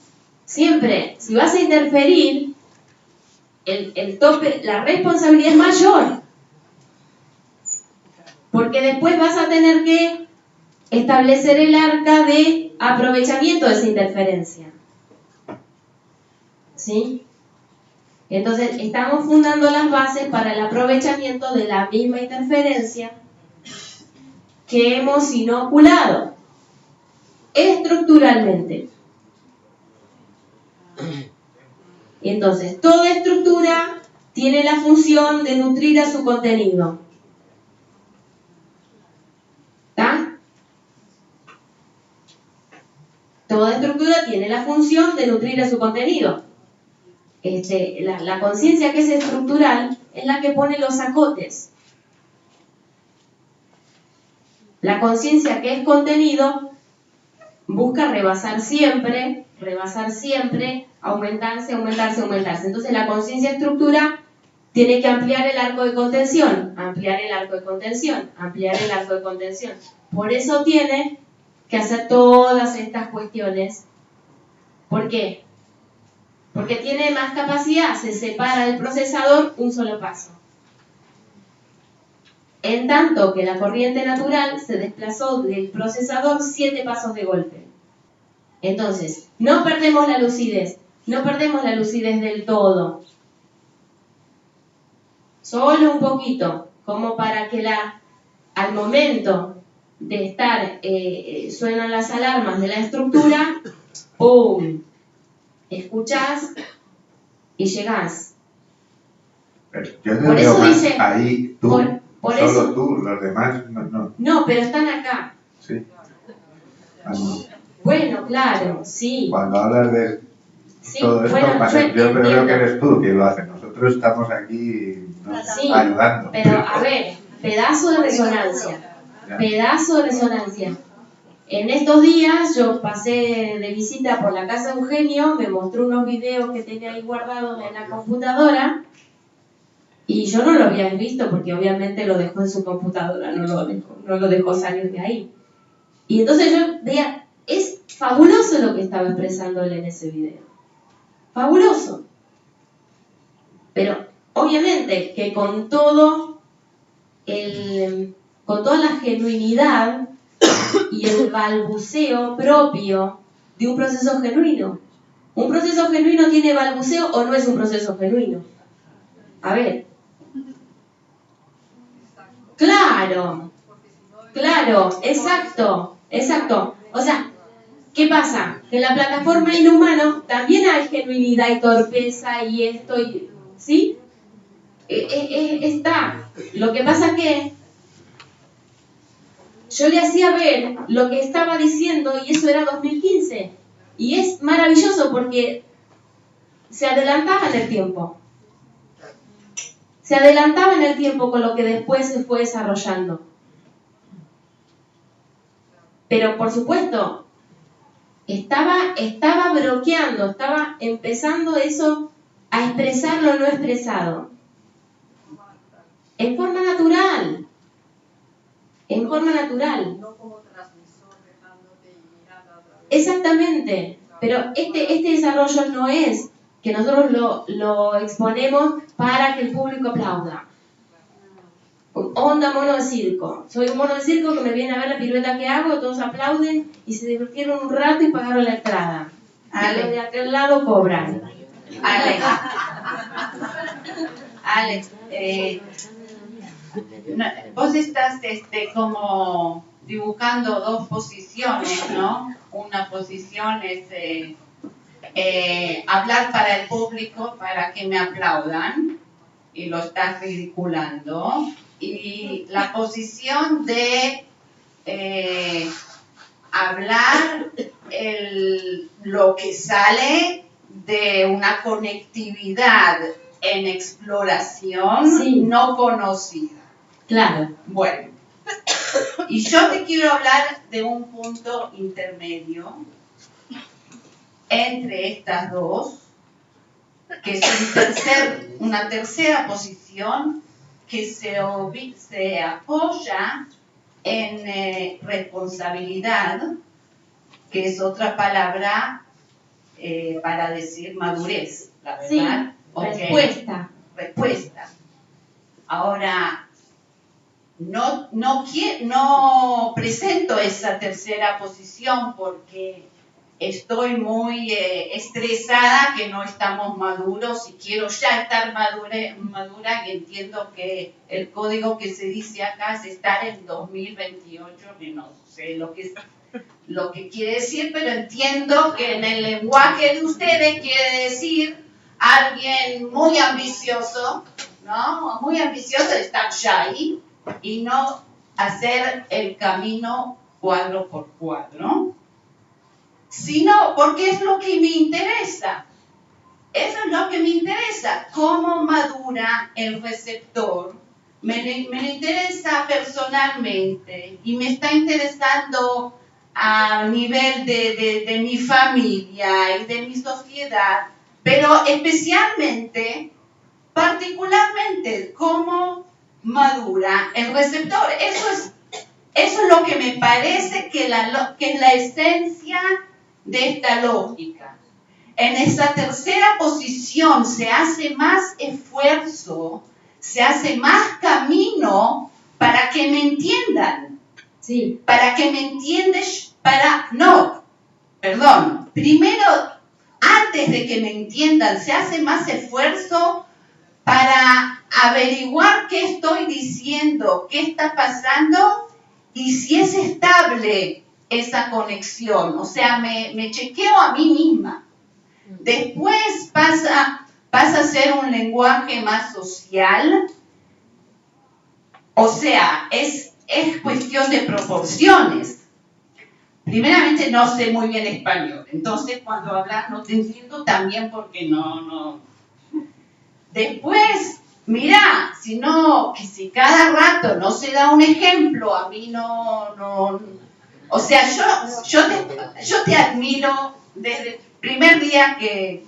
siempre, si vas a interferir, el tope, la responsabilidad es mayor. Porque después vas a tener que establecer el arca de aprovechamiento de esa interferencia. ¿Sí? Entonces, estamos fundando las bases para el aprovechamiento de la misma interferencia que hemos inoculado estructuralmente. Entonces, toda estructura tiene la función de nutrir a su contenido. ¿Está? Toda estructura tiene la función de nutrir a su contenido. La conciencia que es estructural es la que pone los acotes. La conciencia que es contenido busca rebasar siempre, aumentarse. Entonces la conciencia estructura tiene que ampliar el arco de contención. Por eso tiene que hacer todas estas cuestiones. ¿Por qué? Porque tiene más capacidad, se separa del procesador un solo paso. En tanto que la corriente natural se desplazó del procesador 7 pasos de golpe. Entonces, no perdemos la lucidez del todo. Solo un poquito, como para que al momento de estar, suenan las alarmas de la estructura, ¡pum! Escuchás y llegás. Yo te por veo eso más dice, ahí tú, por solo eso, tú, los demás no. No, pero están acá. Sí. No. Bueno, claro, sí. Cuando hablas de sí, todo esto, bueno, yo creo que eres tú quien lo hace. Nosotros estamos aquí sí, ayudando. Pero, a ver, pedazo de resonancia. En estos días yo pasé de visita por la casa de Eugenio, me mostró unos videos que tenía ahí guardados en la computadora y yo no lo había visto porque obviamente lo dejó en su computadora, no lo dejó salir de ahí. Y entonces yo veía, es fabuloso lo que estaba expresando él en ese video. Fabuloso. Pero obviamente que con toda la genuinidad y el balbuceo propio de un proceso genuino. ¿Un proceso genuino tiene balbuceo o no es un proceso genuino? A ver. Claro, exacto. O sea, ¿qué pasa? Que en la plataforma inhumano también hay genuinidad y torpeza y esto, ¿sí? Está. Lo que pasa que yo le hacía ver lo que estaba diciendo y eso era 2015. Y es maravilloso porque se adelantaba en el tiempo. Se adelantaba en el tiempo con lo que después se fue desarrollando. Pero por supuesto, estaba bloqueando, estaba empezando eso a expresar lo no expresado. En forma natural. en forma natural. No como transmisor dejándote y mirando a través. Exactamente, pero este desarrollo no es que nosotros lo exponemos para que el público aplauda. Onda mono de circo. Soy un mono de circo que me viene a ver la pirueta que hago, todos aplauden y se divirtieron un rato y pagaron la entrada. Y los de aquel lado cobran. Alex, vos estás como dibujando dos posiciones, ¿no? Una posición es hablar para el público para que me aplaudan y lo estás ridiculando. Y la posición de hablar lo que sale de una conectividad en exploración no conocida. Claro. Bueno, y yo te quiero hablar de un punto intermedio entre estas dos, que es una tercera posición que se apoya en responsabilidad, que es otra palabra para decir madurez, la verdad. Sí, respuesta. Respuesta. Ahora, no presento esa tercera posición porque estoy muy estresada que no estamos maduros y quiero ya estar madura y entiendo que el código que se dice acá es estar en 2028, que no sé lo que quiere decir, pero entiendo que en el lenguaje de ustedes quiere decir alguien muy ambicioso, ¿no? Muy ambicioso de estar ya ahí y no hacer el camino cuadro por cuadro, sino porque es lo que me interesa. Eso es lo que me interesa, cómo madura el receptor. Me interesa personalmente y me está interesando a nivel de mi familia y de mi sociedad, pero especialmente, particularmente, cómo madura el receptor. Eso es lo que me parece que es la esencia de esta lógica. En esa tercera posición se hace más esfuerzo, se hace más camino para que me entiendan. Sí. Para que me entiendes, primero, antes de que me entiendan, se hace más esfuerzo para averiguar qué estoy diciendo, qué está pasando y si es estable esa conexión. O sea, me chequeo a mí misma. Después pasa a ser un lenguaje más social. O sea, es cuestión de proporciones. Primeramente no sé muy bien español, entonces cuando hablas no te entiendo también porque no. Después, mira, si cada rato no se da un ejemplo, a mí no. O sea, yo te admiro desde el primer día que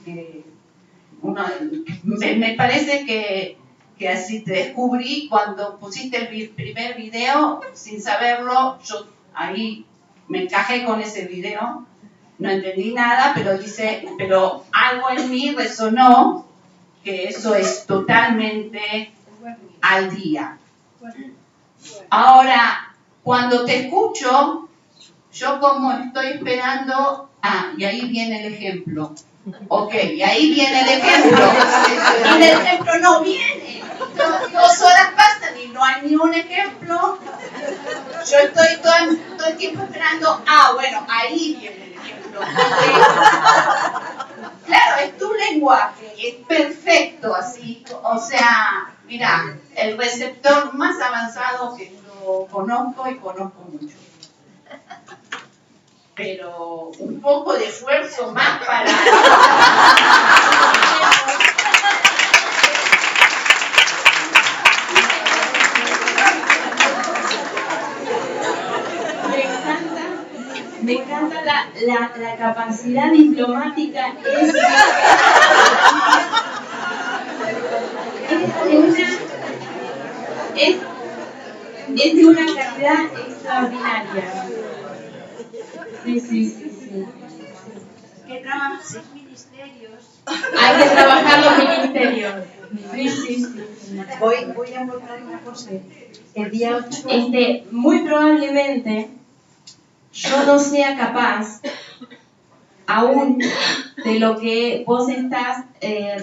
me parece que así te descubrí cuando pusiste el primer video, sin saberlo, yo ahí me encajé con ese video, no entendí nada, pero algo en mí resonó que eso es totalmente al día. Ahora, cuando te escucho, yo como estoy esperando, y ahí viene el ejemplo. Ok, y ahí viene el ejemplo. Y el ejemplo no viene. 2 horas pasan y no hay ni un ejemplo. Yo estoy todo el tiempo esperando. Bueno, ahí viene el ejemplo. Claro, es tu lenguaje, es perfecto así. O sea, mira, el receptor más avanzado que yo conozco y conozco mucho. Pero un poco de esfuerzo más para... Me encanta la capacidad diplomática. es de una calidad extraordinaria. Sí. Que trabajas en ministerios. Hay que trabajar los ministerios. Sí. Voy a aportar una cosa. El día 8. Muy probablemente yo no sea capaz aún de lo que vos estás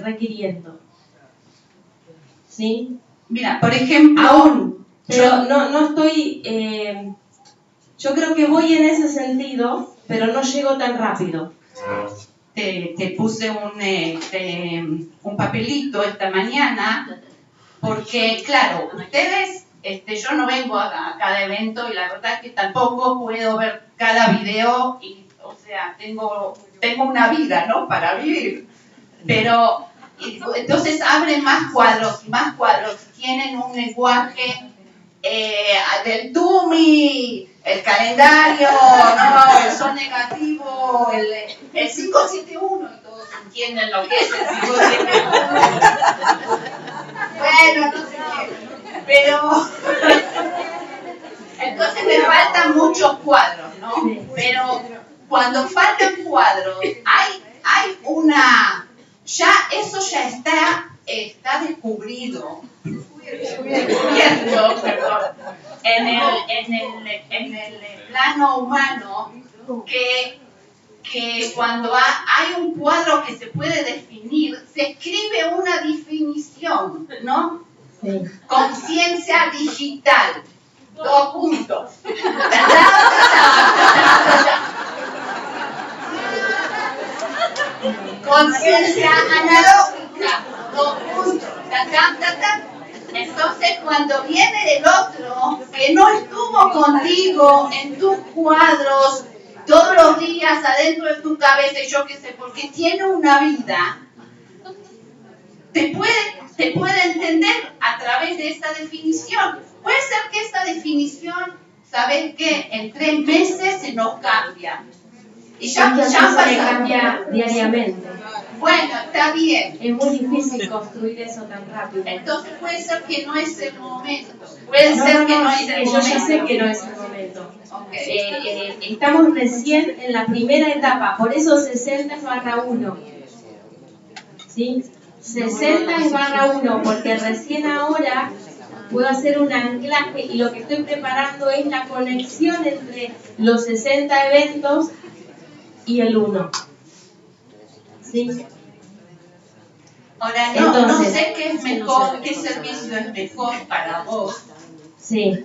requiriendo. ¿Sí? Mira, por ejemplo, aún, pero no estoy, yo creo que voy en ese sentido, pero no llego tan rápido. Te puse un papelito esta mañana, porque claro, ustedes, yo no vengo a cada evento y la verdad es que tampoco puedo ver cada video y, o sea, tengo una vida, ¿no? Para vivir, pero entonces abren más cuadros, tienen un lenguaje del TUMI, el calendario, no, el son negativo, el 571, y todos entienden lo que es el 571. Bueno, no sé qué, pero entonces me faltan muchos cuadros, ¿no? Pero cuando faltan cuadros, hay una, eso ya está descubierto, perdón, en el plano humano, que cuando hay un cuadro que se puede definir, se escribe una definición, ¿no? Sí. Conciencia digital, 2 puntos. Conciencia analógica, 2 puntos. Entonces, cuando viene el otro que no estuvo contigo en tus cuadros todos los días adentro de tu cabeza, y yo qué sé, porque tiene una vida, te puede entender a través de esta definición. Puede ser que esta definición, ¿sabes qué? En 3 meses se nos cambia. Y ya se cambia diariamente. Bueno, está bien. Es muy difícil construir eso tan rápido. Entonces puede ser que no es el momento. Puede ser que no es el momento. Yo ya sé que no es el momento. Okay. Estamos recién en la primera etapa, por eso 60/1. ¿Sí? 60/1, porque recién ahora puedo hacer un anclaje y lo que estoy preparando es la conexión entre los 60 eventos y el 1. ¿Sí? Ahora, no sé qué es mejor, qué servicio es mejor para vos. Sí.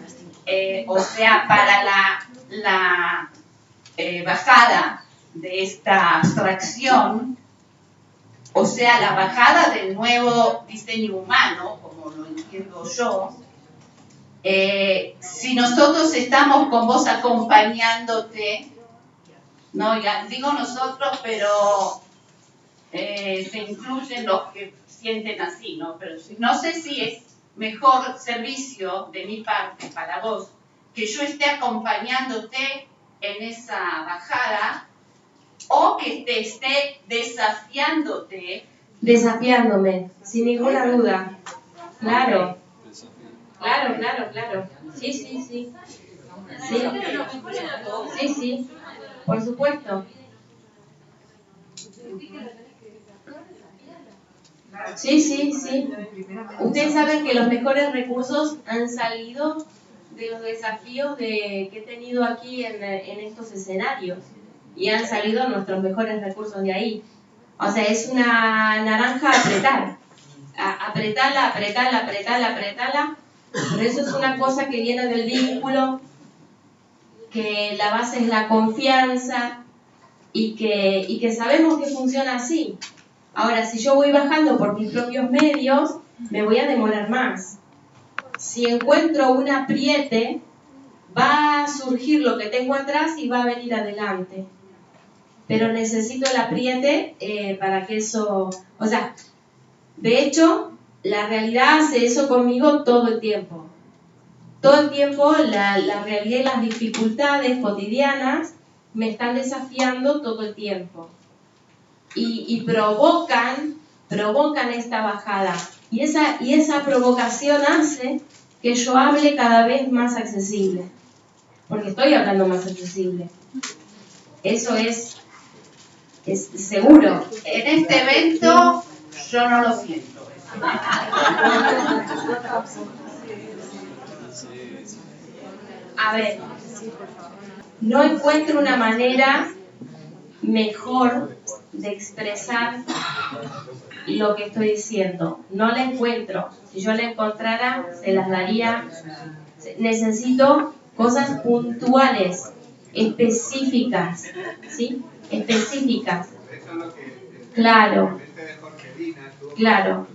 O sea, para la bajada de esta abstracción, o sea, la bajada del nuevo diseño humano, como lo entiendo yo, si nosotros estamos con vos acompañándote, no, ya digo nosotros, pero se incluyen los que sienten así, ¿no? Pero no sé si es mejor servicio de mi parte para vos que yo esté acompañándote en esa bajada o que te esté desafiándome, sin ninguna duda. Claro. Sí. Sí, por supuesto. Sí. Ustedes saben que los mejores recursos han salido de los desafíos que he tenido aquí en estos escenarios y han salido nuestros mejores recursos de ahí. O sea, es una naranja a apretar. Apretarla. Pero eso es una cosa que viene del vínculo, que la base es la confianza y que sabemos que funciona así. Ahora, si yo voy bajando por mis propios medios, me voy a demorar más. Si encuentro un apriete, va a surgir lo que tengo atrás y va a venir adelante. Pero necesito el apriete para que eso... O sea, de hecho, la realidad hace eso conmigo todo el tiempo. Todo el tiempo la realidad y las dificultades cotidianas me están desafiando todo el tiempo. Y provocan esta bajada. Y esa provocación hace que yo hable cada vez más accesible, porque estoy hablando más accesible. Eso es seguro. En este evento yo no lo siento. A ver, no encuentro una manera mejor de expresar lo que estoy diciendo. No la encuentro. Si yo la encontrara, se las daría. Necesito cosas puntuales, específicas, ¿sí? Específicas. Claro. Claro.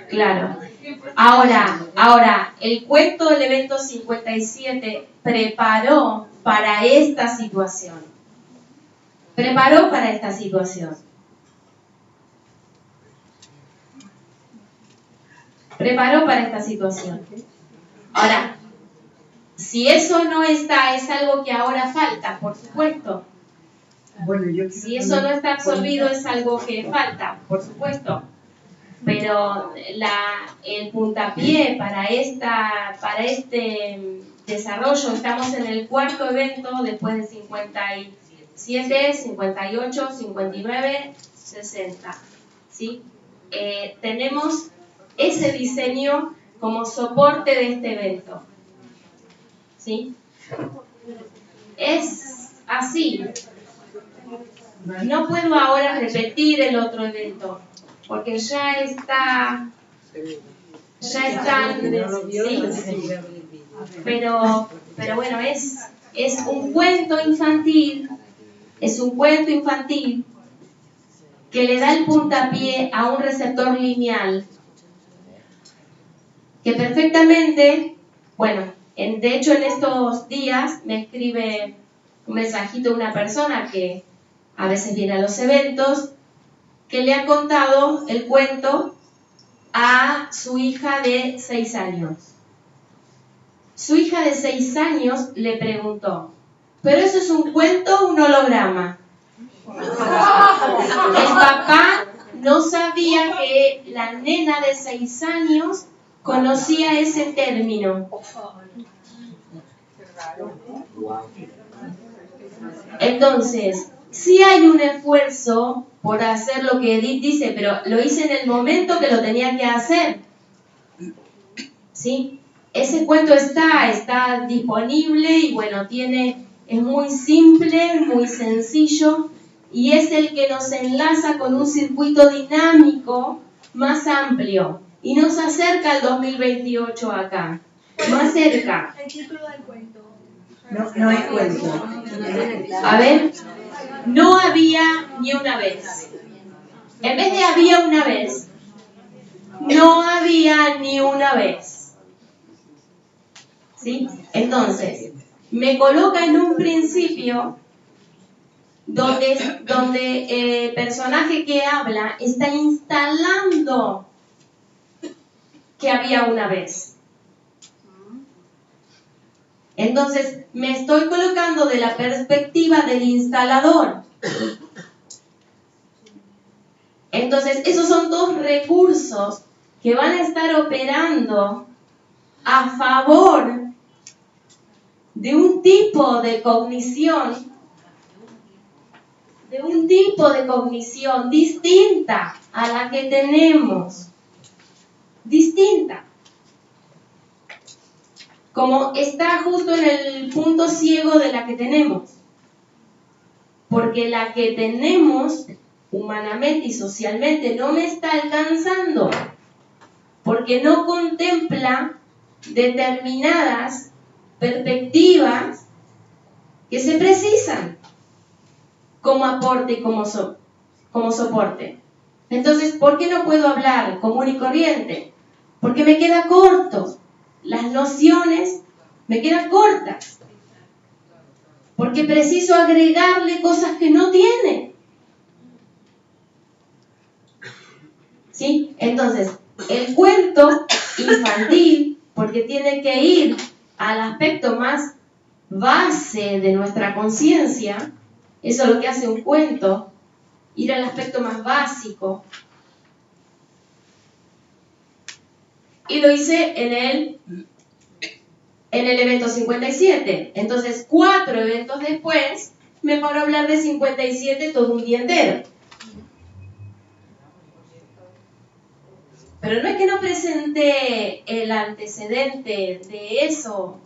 Claro. Ahora, el cuento del evento 57 preparó para esta situación. Preparó para esta situación. Preparó para esta situación. Ahora, si eso no está, es algo que ahora falta, por supuesto. Bueno, si eso no está absorbido, es algo que falta, por supuesto. Pero el puntapié para este desarrollo, estamos en el cuarto evento después de 57, 58, 59, 60. ¿Sí? Tenemos ese diseño como soporte de este evento. ¿Sí? Es así. No puedo ahora repetir el otro evento, porque ya están, sí. Pero bueno, es un cuento infantil, que le da el puntapié a un receptor lineal, que perfectamente, bueno, de hecho en estos días me escribe un mensajito una persona que a veces viene a los eventos, que le ha contado el cuento a su hija de 6 años. Su hija de 6 años le preguntó, ¿pero eso es un cuento o un holograma? El papá no sabía que la nena de 6 años conocía ese término. Entonces, sí hay un esfuerzo por hacer lo que Edith dice, pero lo hice en el momento que lo tenía que hacer. ¿Sí? Ese cuento está disponible y bueno, es muy simple, muy sencillo y es el que nos enlaza con un circuito dinámico más amplio y nos acerca al 2028 acá, más cerca. El título del cuento. No hay cuento. A ver, no había ni una vez. En vez de había una vez, no había ni una vez. ¿Sí? Entonces, me coloca en un principio donde el personaje que habla está instalando que había una vez. Entonces, me estoy colocando de la perspectiva del instalador. Entonces, esos son 2 recursos que van a estar operando a favor de un tipo de cognición, distinta a la que tenemos. Distinta. Como está justo en el punto ciego de la que tenemos. Porque la que tenemos humanamente y socialmente no me está alcanzando. Porque no contempla determinadas perspectivas que se precisan como aporte y como soporte. Entonces, ¿por qué no puedo hablar común y corriente? Porque me queda corto. Las nociones me quedan cortas. Porque preciso agregarle cosas que no tiene. ¿Sí? Entonces, el cuento infantil, porque tiene que ir al aspecto más base de nuestra conciencia, eso es lo que hace un cuento, ir al aspecto más básico. y lo hice en el evento 57. Entonces, 4 eventos después, me paro a hablar de 57 todo un día entero. Pero no es que no presenté el antecedente de eso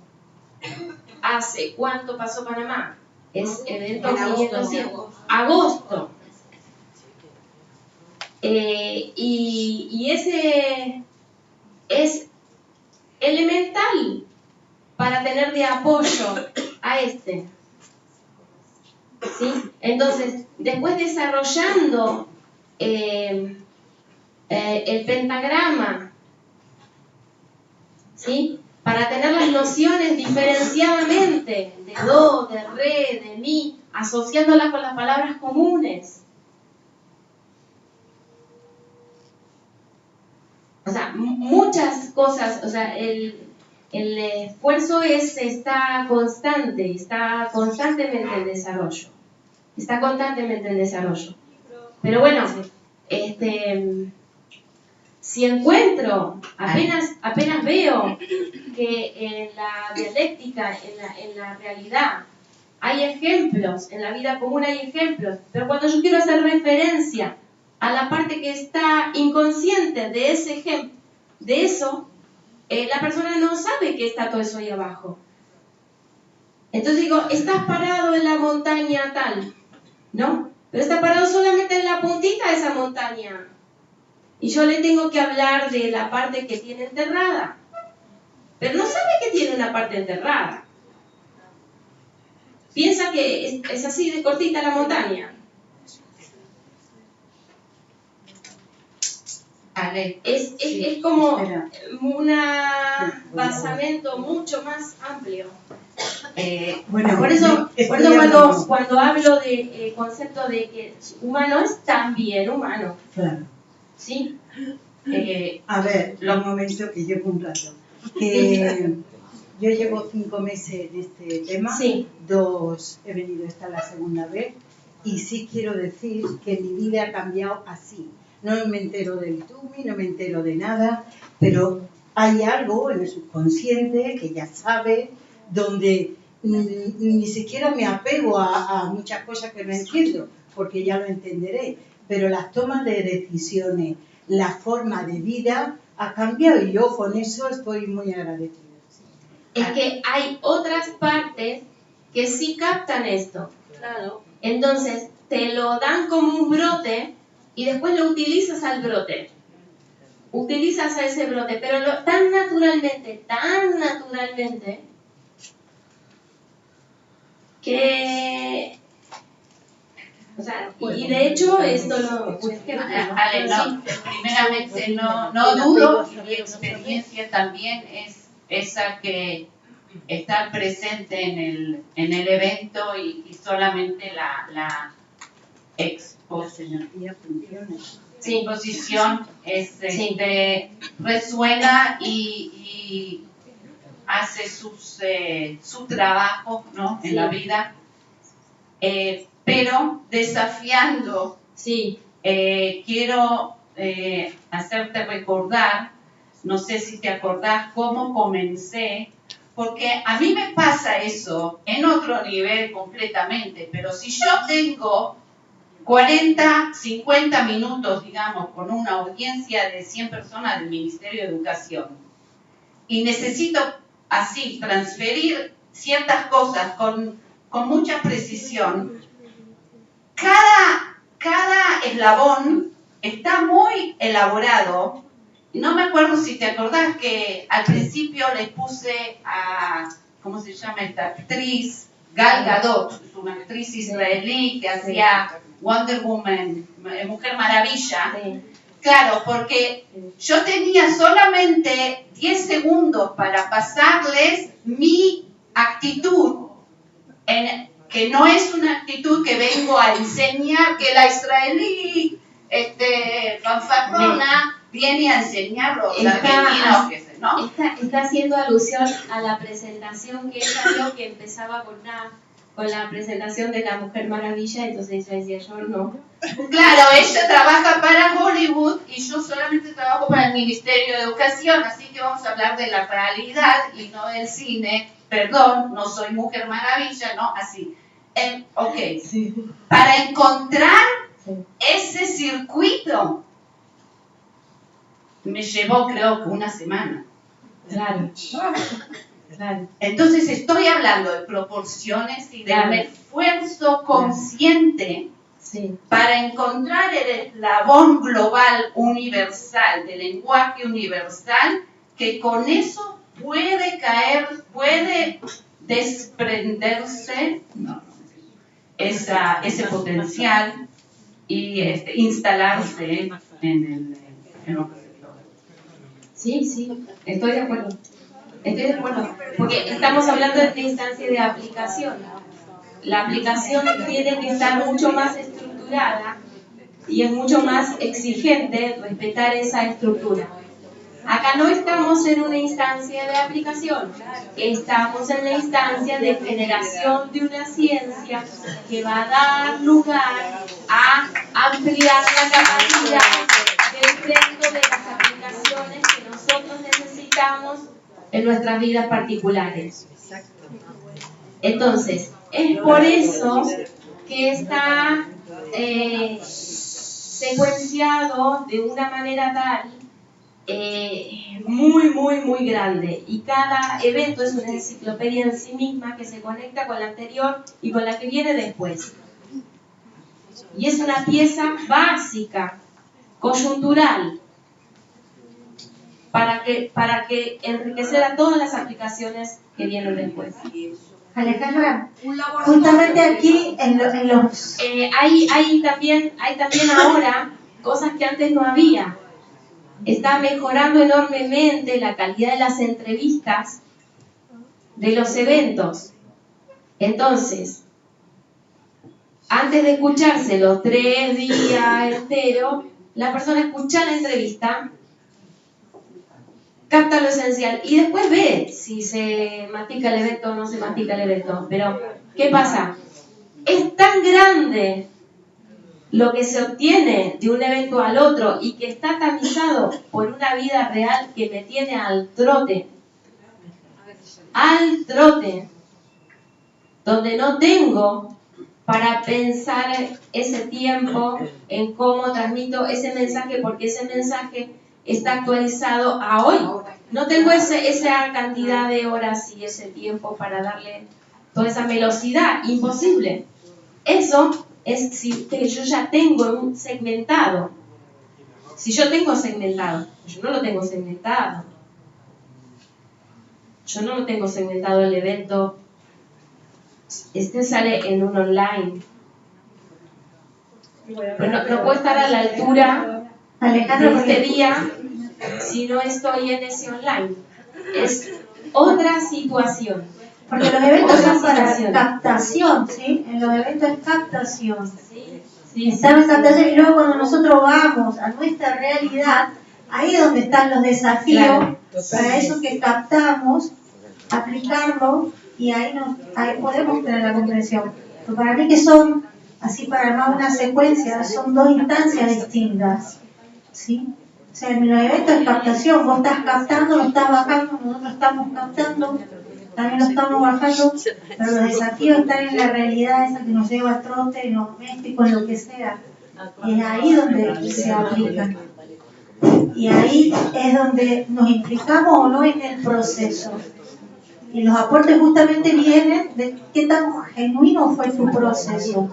hace cuánto pasó Panamá. Es evento 500, agosto. Y ese es elemental para tener de apoyo a este. ¿Sí? Entonces, después desarrollando el pentagrama, ¿sí? Para tener las nociones diferenciadamente de do, de re, de mi, asociándolas con las palabras comunes. O sea, muchas cosas, o sea, el esfuerzo está constantemente en desarrollo. Está constantemente en desarrollo. Pero bueno, si encuentro, apenas veo que en la dialéctica, en la realidad, hay ejemplos, en la vida común hay ejemplos, pero cuando yo quiero hacer referencia a la parte que está inconsciente de ese ejemplo, de eso, la persona no sabe que está todo eso ahí abajo. Entonces digo, estás parado en la montaña tal, ¿no? Pero está parado solamente en la puntita de esa montaña. Y yo le tengo que hablar de la parte que tiene enterrada. Pero no sabe que tiene una parte enterrada. Piensa que es así de cortita la montaña. Es como un basamento mucho más amplio. Por eso cuando hablo de concepto de que humano es también humano. Claro. ¿Sí? A ver, un momento que llevo un rato. Que yo llevo 5 meses en este tema, sí. 2 he venido, esta la segunda vez, y sí quiero decir que mi vida ha cambiado así. No me entero del Tumi, no me entero de nada, pero hay algo en el subconsciente que ya sabe, donde ni siquiera me apego a muchas cosas que no entiendo, porque ya lo entenderé, pero las tomas de decisiones, la forma de vida ha cambiado y yo con eso estoy muy agradecida. Es que hay otras partes que sí captan esto. Claro. Entonces, te lo dan como un brote y después lo utilizas al brote. Utilizas a ese brote, pero tan naturalmente, que... O sea, y de hecho esto lo... Primeramente no dudo, y mi experiencia también es esa que estar presente en el evento y solamente la exposición resuena y hace su trabajo, ¿no? En la vida, pero desafiando. Sí. Quiero hacerte recordar, no sé si te acordás cómo comencé, porque a mí me pasa eso en otro nivel completamente, pero si yo tengo 40, 50 minutos, digamos, con una audiencia de 100 personas del Ministerio de Educación y necesito así transferir ciertas cosas con mucha precisión, cada eslabón está muy elaborado. No me acuerdo si te acordás que al principio le puse a, ¿cómo se llama esta actriz? Gal Gadot, es una actriz israelí que hacía Wonder Woman, Mujer Maravilla. Claro, porque yo tenía solamente 10 segundos para pasarles mi actitud, que no es una actitud que vengo a enseñar, que la israelí, fanfarrona, viene a enseñar los argentinos, ¿no? Está haciendo alusión a la presentación que ella vio que empezaba con una con la presentación de la Mujer Maravilla, entonces ella decía, yo no. Claro, ella trabaja para Hollywood y yo solamente trabajo para el Ministerio de Educación, así que vamos a hablar de la realidad y no del cine. Perdón, no soy Mujer Maravilla, ¿no? Así. Ok. Para encontrar ese circuito me llevó, creo que una semana. Claro. Claro. Entonces estoy hablando de proporciones y de un esfuerzo consciente para encontrar el eslabón global universal, del lenguaje universal, que con eso puede caer, puede desprenderse ese potencial y instalarse en lo que se logra. Sí, estoy de acuerdo. Porque estamos hablando de una instancia de aplicación. La aplicación tiene que estar mucho más estructurada y es mucho más exigente respetar esa estructura. Acá no estamos en una instancia de aplicación, estamos en la instancia de generación de una ciencia que va a dar lugar a ampliar la capacidad del resto de las aplicaciones que nosotros necesitamos en nuestras vidas particulares. Entonces, es por eso que está secuenciado de una manera tal muy grande, y cada evento es una enciclopedia en sí misma que se conecta con la anterior y con la que viene después, y es una pieza básica, coyuntural, para que enriquecer a todas las aplicaciones que vienen después. Alejandra, justamente aquí en los... hay también ahora cosas que antes no había. Está mejorando enormemente la calidad de las entrevistas de los eventos. Entonces, antes de escucharse los 3 días enteros, la persona escucha la entrevista, capta lo esencial y después ve si se mastica el evento o no se mastica el evento. Pero, ¿qué pasa? Es tan grande lo que se obtiene de un evento al otro y que está tamizado por una vida real que me tiene al trote, donde no tengo para pensar ese tiempo en cómo transmito ese mensaje, porque ese mensaje está actualizado a hoy. No tengo esa cantidad de horas y ese tiempo para darle toda esa velocidad, imposible. Eso es que yo ya tengo segmentado. Si yo tengo segmentado, yo no lo tengo segmentado. Yo no lo tengo segmentado el evento. Sale en un online. Pero no puedo estar a la altura de este día si no estoy en ese online. Es otra situación. Porque los eventos son para captación, ¿sí? En los eventos es captación. Estamos en captación y luego cuando nosotros vamos a nuestra realidad, ahí es donde están los desafíos, para eso que captamos, aplicarlo y ahí podemos tener la comprensión. Pero para mí que son, así para armar una secuencia, son 2 instancias distintas, ¿sí? O sea, en los eventos es captación, vos estás captando, lo estás bajando, nosotros estamos captando, también lo estamos bajando, pero los desafíos están en la realidad esa que nos lleva al trote, en lo doméstico, en lo que sea. Y es ahí donde se aplican. Y ahí es donde nos implicamos o no en el proceso. Y los aportes justamente vienen de qué tan genuino fue tu proceso.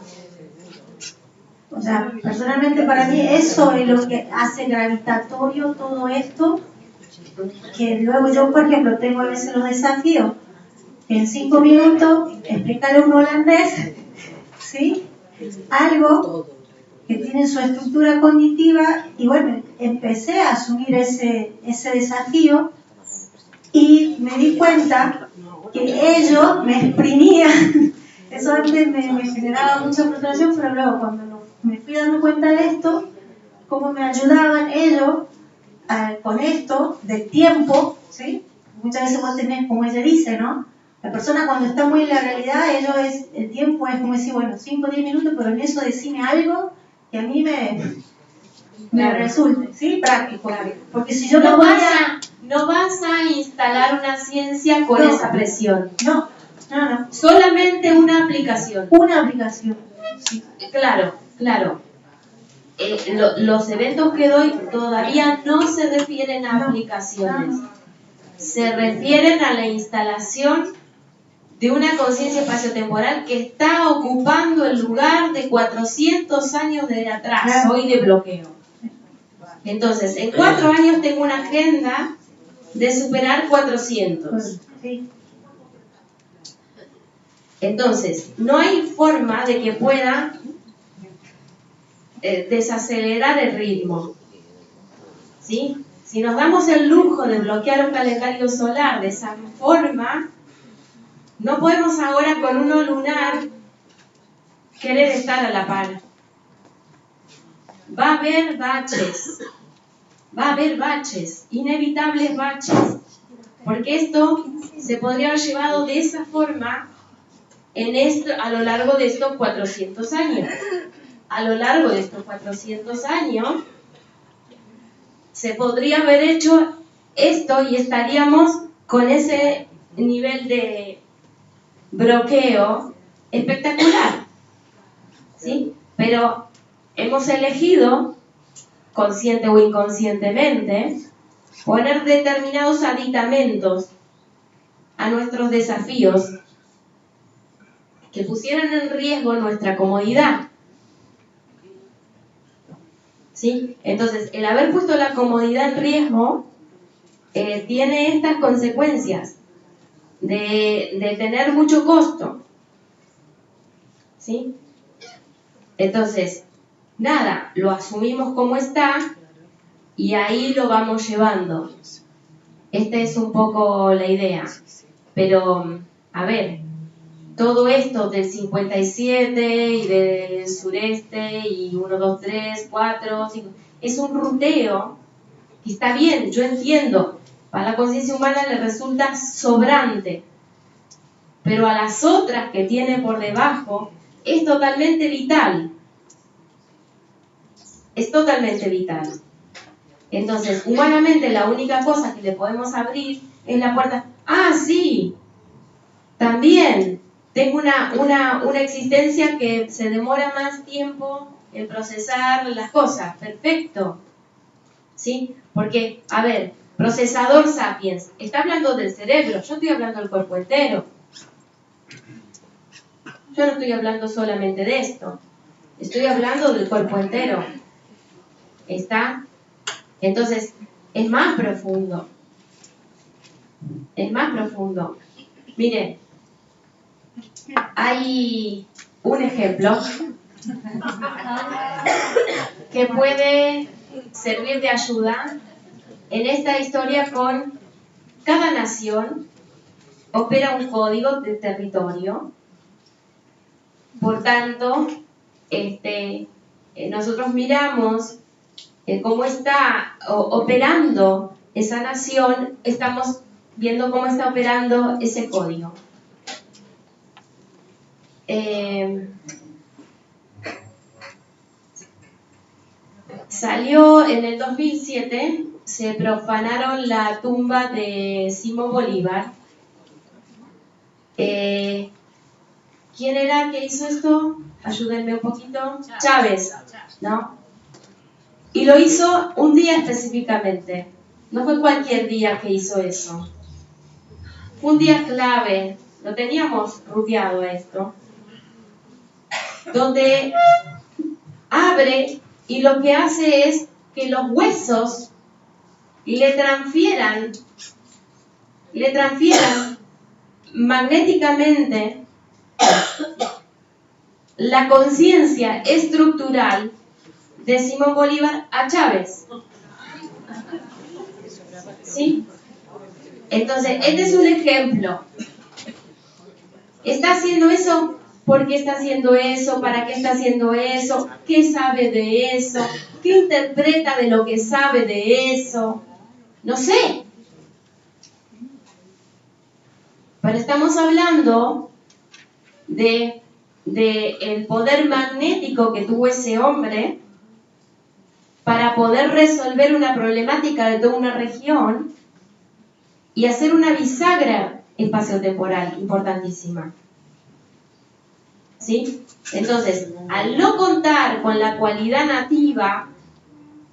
O sea, personalmente para mí eso es lo que hace gravitatorio todo esto, que luego yo, por ejemplo, tengo a veces los desafíos, que en 5 minutos explicarle a un holandés, ¿sí? Algo que tiene su estructura cognitiva, y bueno, empecé a asumir ese desafío y me di cuenta que ellos me exprimían. Eso antes me generaba mucha frustración, pero luego cuando me fui dando cuenta de esto, cómo me ayudaban ellos con esto del tiempo, ¿sí? Muchas veces vos tenés, como ella dice, ¿no? La persona cuando está muy en la realidad, el tiempo es como decir, bueno, 5 o 10 minutos, pero en eso decime algo que a mí me resulte, ¿sí? Práctico. Claro. Porque si yo no podía... vas a instalar una ciencia con esa presión. No. Solamente una aplicación. Una aplicación. Sí. Claro. Los eventos que doy todavía no se refieren a aplicaciones. Se refieren a la instalación de una conciencia espaciotemporal que está ocupando el lugar de 400 años de atraso y de bloqueo. Entonces, en 4 años tengo una agenda de superar 400. Entonces, no hay forma de que pueda desacelerar el ritmo. ¿Sí? Si nos damos el lujo de bloquear un calendario solar de esa forma, no podemos ahora con uno lunar querer estar a la par. Va a haber baches, inevitables baches, porque esto se podría haber llevado de esa forma a lo largo de estos 400 años. A lo largo de estos 400 años se podría haber hecho esto y estaríamos con ese nivel de bloqueo espectacular, ¿sí? Pero hemos elegido, consciente o inconscientemente, poner determinados aditamentos a nuestros desafíos que pusieran en riesgo nuestra comodidad. ¿Sí? Entonces, el haber puesto la comodidad en riesgo tiene estas consecuencias de tener mucho costo. ¿Sí? Entonces, nada, lo asumimos como está y ahí lo vamos llevando. Esta es un poco la idea. Pero, a ver, todo esto del 57 y del sureste y 1, 2, 3, 4, 5, es un ruteo que está bien, yo entiendo, para la conciencia humana le resulta sobrante, pero a las otras que tiene por debajo es totalmente vital. Es totalmente vital. Entonces, humanamente la única cosa que le podemos abrir es la puerta. Ah, sí, también tengo una existencia que se demora más tiempo en procesar las cosas. Perfecto. ¿Sí? Porque, a ver, procesador sapiens, está hablando del cerebro, yo estoy hablando del cuerpo entero. Yo no estoy hablando solamente de esto, estoy hablando del cuerpo entero. ¿Está? Entonces, es más profundo. Es más profundo. Miren, hay un ejemplo que puede servir de ayuda en esta historia con cada nación opera un código de territorio. Por tanto, nosotros miramos cómo está operando esa nación, estamos viendo cómo está operando ese código. Salió en el 2007, se profanaron la tumba de Simón Bolívar. ¿Quién era que hizo esto? Ayúdenme un poquito. Chávez, ¿no? Y lo hizo un día específicamente. No fue cualquier día que hizo eso. Fue un día clave. Lo teníamos ruteado esto. Donde abre y lo que hace es que los huesos le transfieran magnéticamente la conciencia estructural de Simón Bolívar a Chávez. ¿Sí? Entonces, este es un ejemplo. ¿Está haciendo eso? ¿Por qué está haciendo eso? ¿Para qué está haciendo eso? ¿Qué sabe de eso? ¿Qué interpreta de lo que sabe de eso? No sé. Pero estamos hablando de el poder magnético que tuvo ese hombre para poder resolver una problemática de toda una región y hacer una bisagra espaciotemporal importantísima. ¿Sí? Entonces, al no contar con la cualidad nativa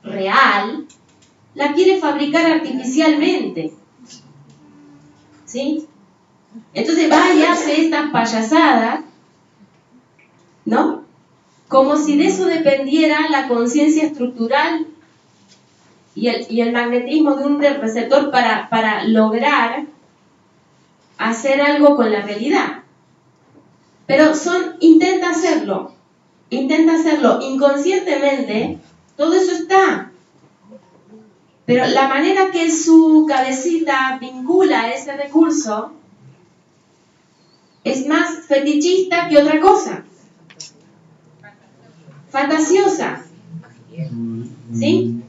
real, la quiere fabricar artificialmente. ¿Sí? Entonces va y hace estas payasadas, ¿no? Como si de eso dependiera la conciencia estructural y el magnetismo de un receptor para lograr hacer algo con la realidad. Pero intenta hacerlo inconscientemente, todo eso está. Pero la manera que su cabecita vincula ese recurso es más fetichista que otra cosa. Fantasiosa. ¿Sí?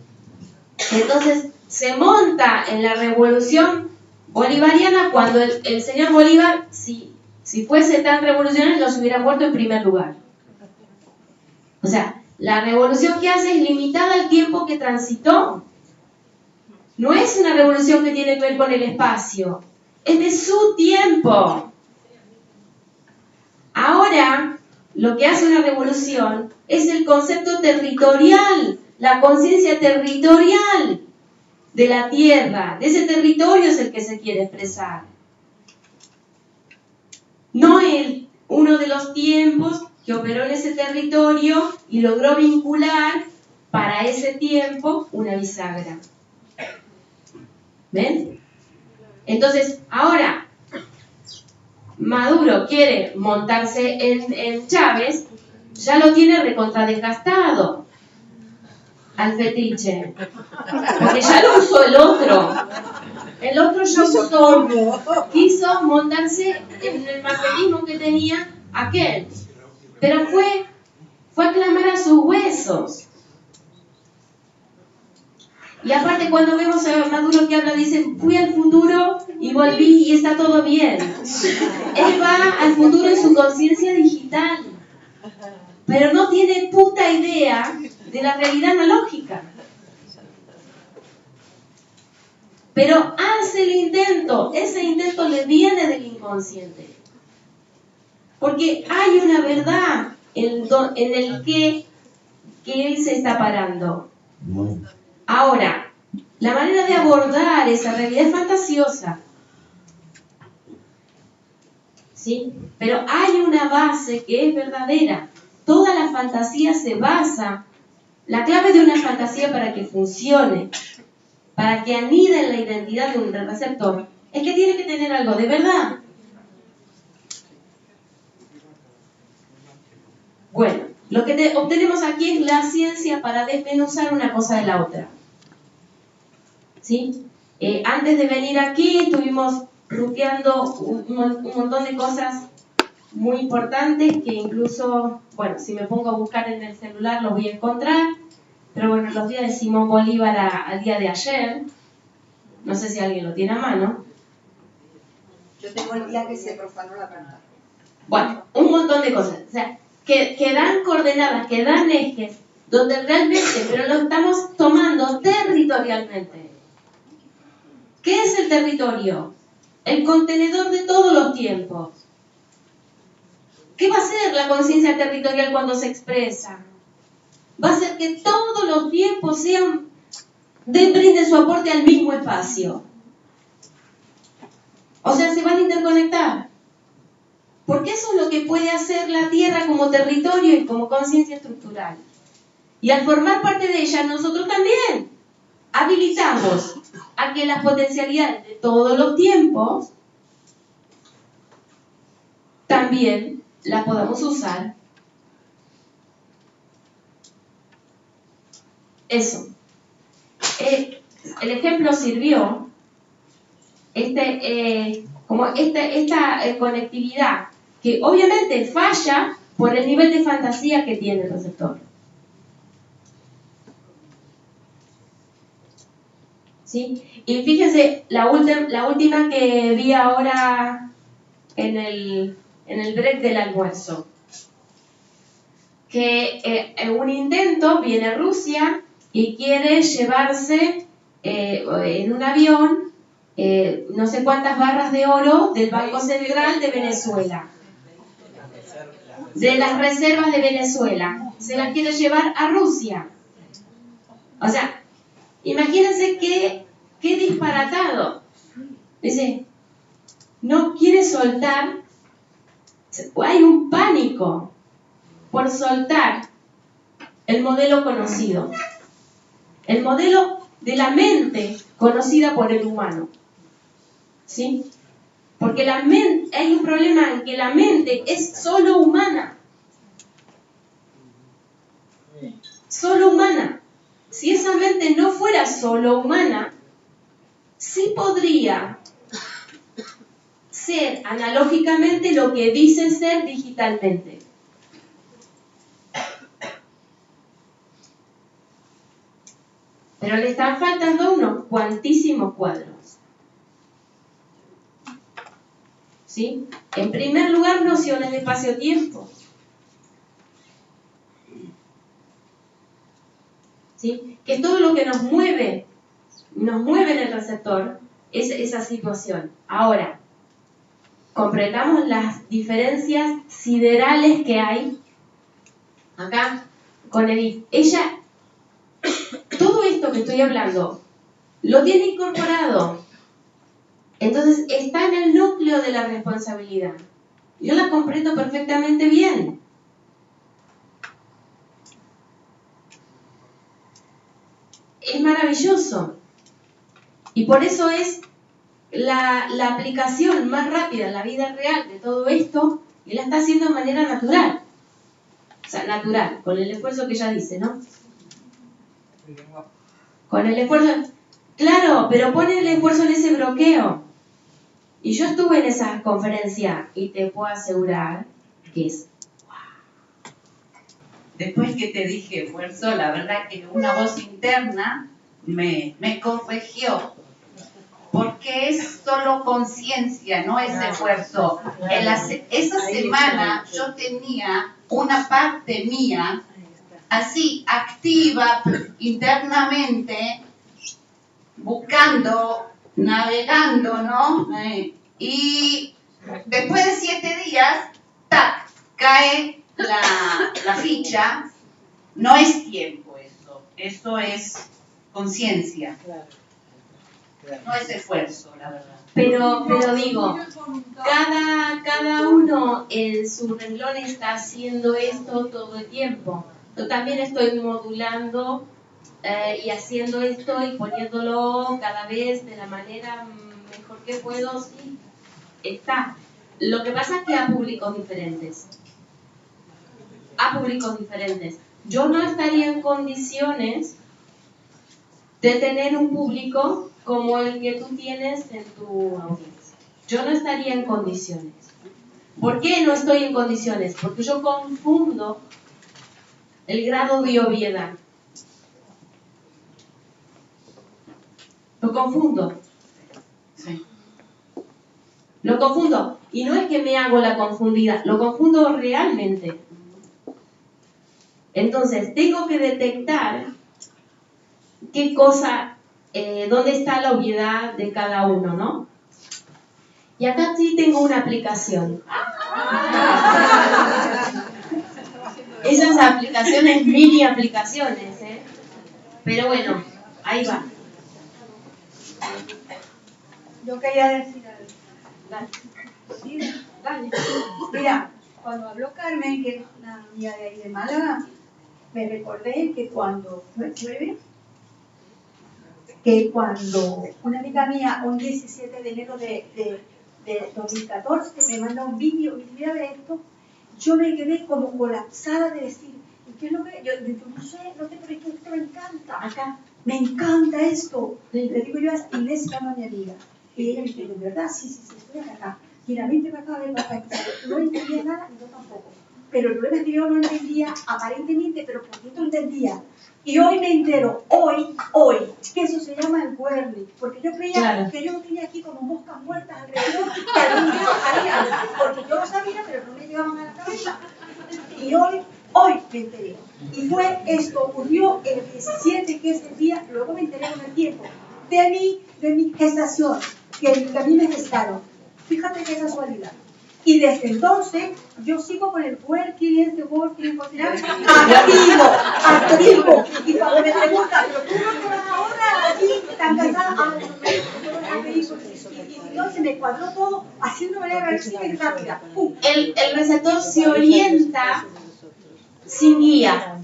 Entonces se monta en la revolución bolivariana cuando el señor Bolívar, si fuese tan revolucionario, nos hubiera muerto en primer lugar. O sea, la revolución que hace es limitada al tiempo que transitó. No es una revolución que tiene que ver con el espacio, es de su tiempo. Ahora, lo que hace una revolución es el concepto territorial, la conciencia territorial de la tierra, de ese territorio es el que se quiere expresar. No uno de los tiempos que operó en ese territorio y logró vincular para ese tiempo una bisagra. ¿Ven? Entonces, ahora Maduro quiere montarse en Chávez, ya lo tiene recontra desgastado al fetiche, porque ya lo usó el otro. El otro ya quiso montarse en el magnetismo que tenía aquel, pero fue a clamar a sus huesos. Y aparte cuando vemos a Maduro que habla, dice, fui al futuro y volví y está todo bien. Él va al futuro en su conciencia digital, pero no tiene puta idea de la realidad analógica. Pero hace el intento, ese intento le viene del inconsciente. Porque hay una verdad en el que él se está parando. Ahora, la manera de abordar esa realidad es fantasiosa. ¿Sí? Pero hay una base que es verdadera. Toda la fantasía se basa. La clave de una fantasía para que funcione, para que anide en la identidad de un receptor, es que tiene que tener algo de verdad. Bueno, lo que obtenemos aquí es la ciencia para desmenuzar una cosa de la otra. ¿Sí? Antes de venir aquí estuvimos ruteando un montón de cosas muy importantes que incluso, bueno, si me pongo a buscar en el celular lo voy a encontrar, pero bueno, los días de Simón Bolívar al día de ayer, no sé si alguien lo tiene a mano. Yo tengo el día que se profanó la pantalla. Bueno, un montón de cosas, o sea, que dan coordenadas, que dan ejes, donde realmente, pero lo estamos tomando territorialmente. ¿Qué es el territorio? El contenedor de todos los tiempos. ¿Qué va a hacer la conciencia territorial cuando se expresa? Va a hacer que todos los tiempos brinden su aporte al mismo espacio. O sea, se van a interconectar. Porque eso es lo que puede hacer la Tierra como territorio y como conciencia estructural. Y al formar parte de ella, nosotros también habilitamos a que las potencialidades de todos los tiempos también las podamos usar. Eso. El ejemplo sirvió, como esta conectividad, que obviamente falla por el nivel de fantasía que tiene el receptor. ¿Sí? Y fíjense, la última que vi ahora en el break del almuerzo. Que un intento, viene Rusia y quiere llevarse en un avión no sé cuántas barras de oro del Banco Central de Venezuela, de las reservas de Venezuela. Se las quiere llevar a Rusia. O sea, imagínense qué disparatado. Dice, no quiere soltar, hay un pánico por soltar el modelo conocido, el modelo de la mente conocida por el humano. ¿Sí? Porque la mente, hay un problema en que la mente es solo humana. Solo humana. Si esa mente no fuera solo humana, sí podría ser analógicamente lo que dice ser digitalmente. Pero le están faltando unos cuantísimos cuadros. ¿Sí? En primer lugar, nociones de espacio-tiempo. ¿Sí? Que es todo lo que nos mueve en el receptor, es esa situación. Ahora, comprendamos las diferencias siderales que hay acá con Edith. Ella, todo esto que estoy hablando, lo tiene incorporado. Entonces, está en el núcleo de la responsabilidad. Yo la comprendo perfectamente bien. Es maravilloso. Y por eso es la aplicación más rápida en la vida real de todo esto, y la está haciendo de manera natural. O sea, natural, con el esfuerzo que ella dice, ¿no? Con el esfuerzo... Claro, pero pone el esfuerzo en ese bloqueo. Y yo estuve en esa conferencia y te puedo asegurar que es... Después que te dije esfuerzo, la verdad que una voz interna me corrigió. Porque es solo conciencia, no es esfuerzo. Esa semana yo tenía una parte mía así activa internamente, buscando, navegando, ¿no? Y después de 7 días, ¡tac!, cae la ficha. No es tiempo eso es conciencia. No es esfuerzo, la verdad. Pero digo, cada uno en su renglón está haciendo esto todo el tiempo. Yo también estoy modulando y haciendo esto y poniéndolo cada vez de la manera mejor que puedo, sí, está. Lo que pasa es que a públicos diferentes. Yo no estaría en condiciones de tener un público como el que tú tienes en tu audiencia. Yo no estaría en condiciones. ¿Por qué no estoy en condiciones? Porque yo confundo el grado de obviedad. Lo confundo. Sí. Lo confundo. Y no es que me hago la confundida, lo confundo realmente. Entonces, tengo que detectar qué cosa, dónde está la obviedad de cada uno, ¿no? Y acá sí tengo una aplicación. Esas aplicaciones, mini aplicaciones, ¿eh? Pero bueno, ahí va. Yo quería decir algo. Dale. Sí, dale. Mira, cuando habló Carmen, que es una amiga de ahí de Málaga, me recordé que cuando una amiga mía, un 17 de enero de 2014, me manda un vídeo y mira ver esto, yo me quedé como colapsada de decir, ¿qué es lo que? Yo no sé, pero es que esto me encanta. Acá, me encanta esto. Le digo yo a Inés, se llama mi amiga. Y ella me dice, ¿de verdad? Sí, estoy acá. Mira, vente para acá, ven para acá. No entendía nada y yo tampoco. pero el problema es que yo no entendía, aparentemente, pero poquito entendía. Y hoy me entero, hoy, que eso se llama el Wernicke, porque yo creía que yo lo tenía aquí como moscas muertas alrededor, que algún día salían, porque yo lo sabía, pero no me llegaban a la cabeza. Y hoy me enteré. Y fue esto, ocurrió el 17, que es el día, luego me enteré con el tiempo, de mi gestación, que a mí me gestaron. Fíjate qué casualidad. Y desde entonces yo sigo con el working, activo. Y cuando me preguntan, ¿pero tú no te vas ahora allí tan cansada? Y Dios se me cuadró todo haciendo manera reversible y rápida. El receptor se orienta sin guía.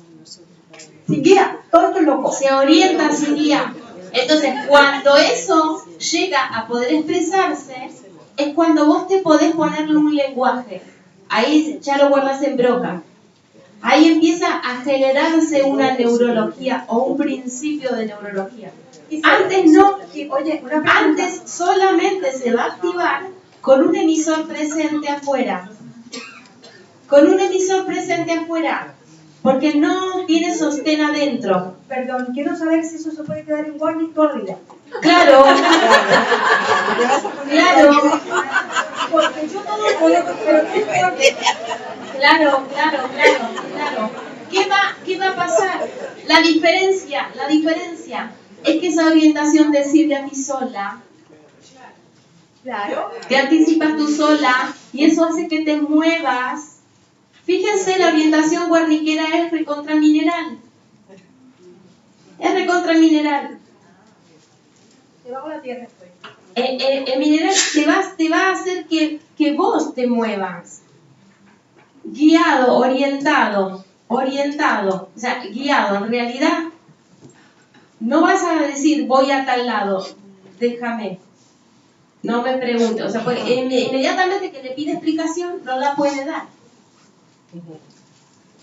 Sin guía, todo esto es loco. Se orienta sin guía. Entonces, cuando eso llega a poder expresarse, es cuando vos te podés ponerle un lenguaje. Ahí ya lo guardas en broca. Ahí empieza a generarse una neurología o un principio de neurología. Antes no, antes solamente se va a activar con un emisor presente afuera. Con un emisor presente afuera. Porque no tiene sostén adentro. Perdón, quiero saber si eso se puede quedar en Wernicke toda la vida. Claro. Claro. Porque yo todo puedo, pero Claro. ¿Qué va a pasar? La diferencia es que esa orientación de decirle a ti sola, claro, te anticipas tú sola y eso hace que te muevas. Fíjense, la orientación wernickiana es recontramineral. Es recontramineral. Debajo de la tierra estoy. El mineral te va a hacer que vos te muevas. Guiado, orientado. O sea, guiado. En realidad, no vas a decir voy a tal lado. Déjame. No me pregunte. O sea, porque inmediatamente que le pide explicación, no la puede dar.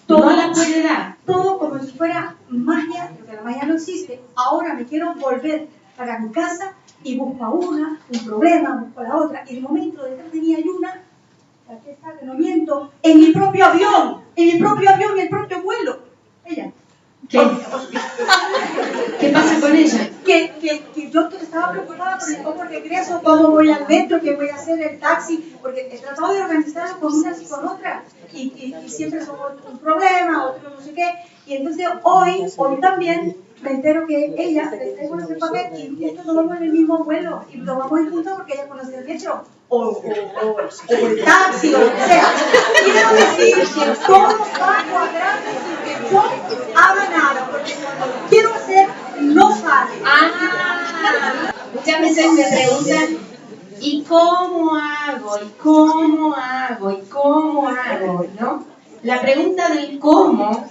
Todo, no la puede dar. Todo como si fuera magia, porque la magia no existe. Ahora me quiero volver para mi casa y busco a un problema, busco a la otra. Y de momento detrás de mí hay una, aquí está, que no miento, en mi propio avión y el propio vuelo. Ella. ¿Qué? ¿Qué pasa con ella? Que yo estaba preocupada porque regreso, cómo voy al metro, qué voy a hacer el taxi, porque he tratado de organizarlo con unas y con otras, y siempre son un problema, otro no sé qué, y entonces hoy también me entero que ella le conoce el papel y justo nos vamos en el mismo vuelo, y nos vamos juntos porque ella conoce el metro, o el taxi, o lo que sea. Quiero decir que todo va a cuadrar sin que yo haga nada, porque cuando lo quiero hacer, no sale. Muchas veces me preguntan, ¿y cómo hago? ¿No? La pregunta del cómo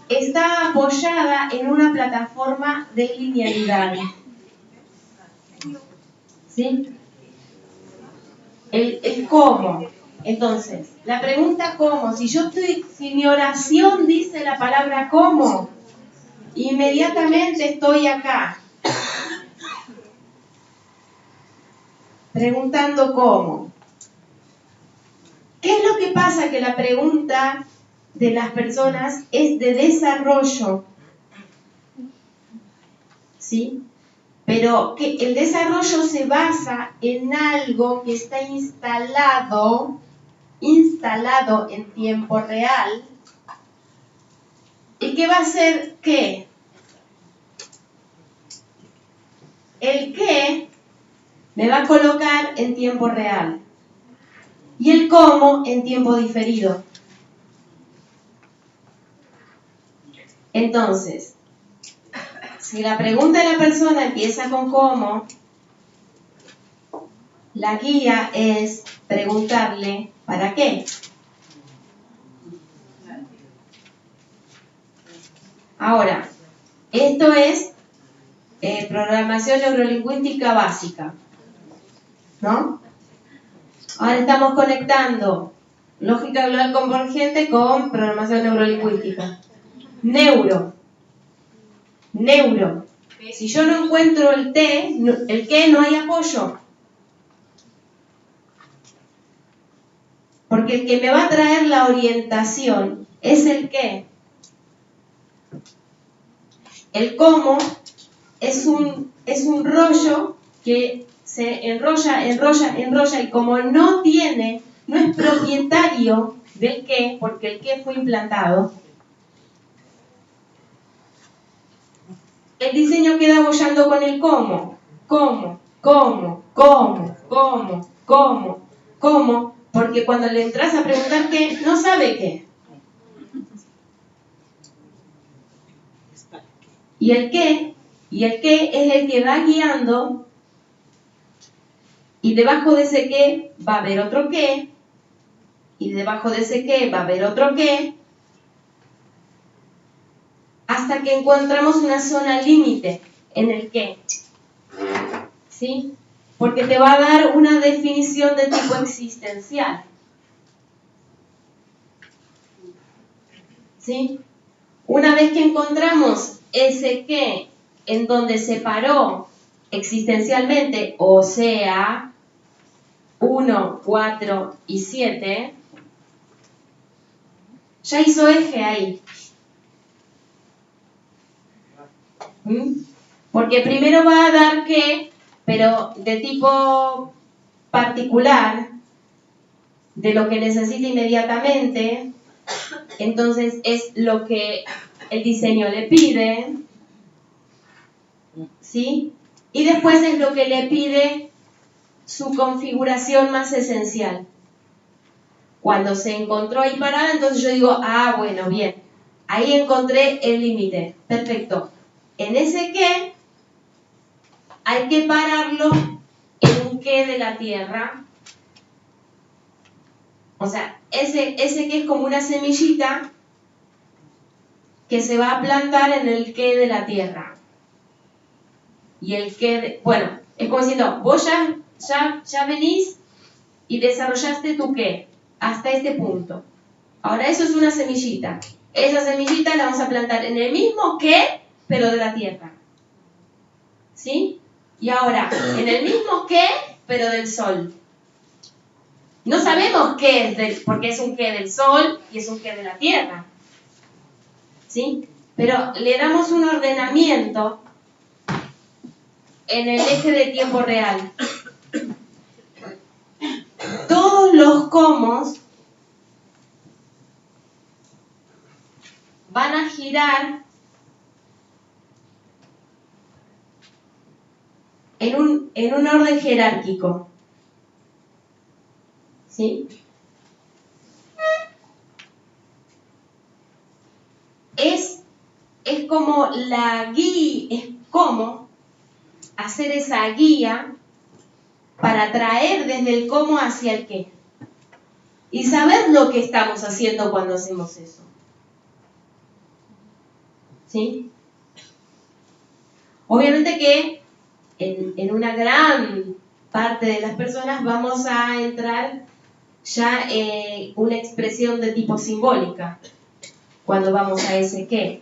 está apoyada en una plataforma de linealidad. ¿Sí? El cómo. Entonces, la pregunta cómo, si mi oración dice la palabra cómo, inmediatamente estoy acá, preguntando cómo. ¿Qué es lo que pasa? Que la pregunta de las personas es de desarrollo, ¿sí? Pero que el desarrollo se basa en algo que está instalado en tiempo real, y que va a ser ¿qué? El qué me va a colocar en tiempo real y el cómo en tiempo diferido. Entonces, si la pregunta de la persona empieza con cómo, la guía es preguntarle ¿para qué? Ahora, esto es programación neurolingüística básica, ¿no? Ahora estamos conectando lógica global convergente con programación neurolingüística. Neuro. Si yo no encuentro el qué, no hay apoyo. Porque el que me va a traer la orientación es el qué. El cómo es un rollo que se enrolla y como no es propietario del qué, porque el qué fue implantado, el diseño queda boyando con el cómo, porque cuando le entras a preguntar qué, no sabe qué. Y el qué es el que va guiando, y debajo de ese qué va a haber otro qué, y debajo de ese qué va a haber otro qué, hasta que encontramos una zona límite en el qué. ¿Sí? Porque te va a dar una definición de tipo existencial. ¿Sí? Una vez que encontramos ese qué en donde se paró existencialmente, o sea, 1, 4 y 7, ya hizo eje ahí. Porque primero va a dar qué, pero de tipo particular, de lo que necesita inmediatamente, entonces es lo que el diseño le pide, ¿sí? Y después es lo que le pide su configuración más esencial. Cuando se encontró ahí parada, entonces yo digo, bueno, bien, ahí encontré el límite, perfecto. En ese qué, hay que pararlo en un qué de la tierra. O sea, ese que es como una semillita que se va a plantar en el qué de la tierra. Y el qué, bueno, es como diciendo, vos ya venís y desarrollaste tu qué hasta este punto. Ahora eso es una semillita. Esa semillita la vamos a plantar en el mismo qué, pero de la tierra. ¿Sí? Y ahora, en el mismo qué, pero del sol. No sabemos qué es porque es un qué del sol y es un qué de la tierra. ¿Sí? Pero le damos un ordenamiento en el eje de tiempo real. Todos los cómos van a girar en un orden jerárquico. ¿Sí? Es como la guía, es como hacer esa guía para traer desde el cómo hacia el qué. Y saber lo que estamos haciendo cuando hacemos eso. ¿Sí? Obviamente que en una gran parte de las personas vamos a entrar ya una expresión de tipo simbólica cuando vamos a ese qué.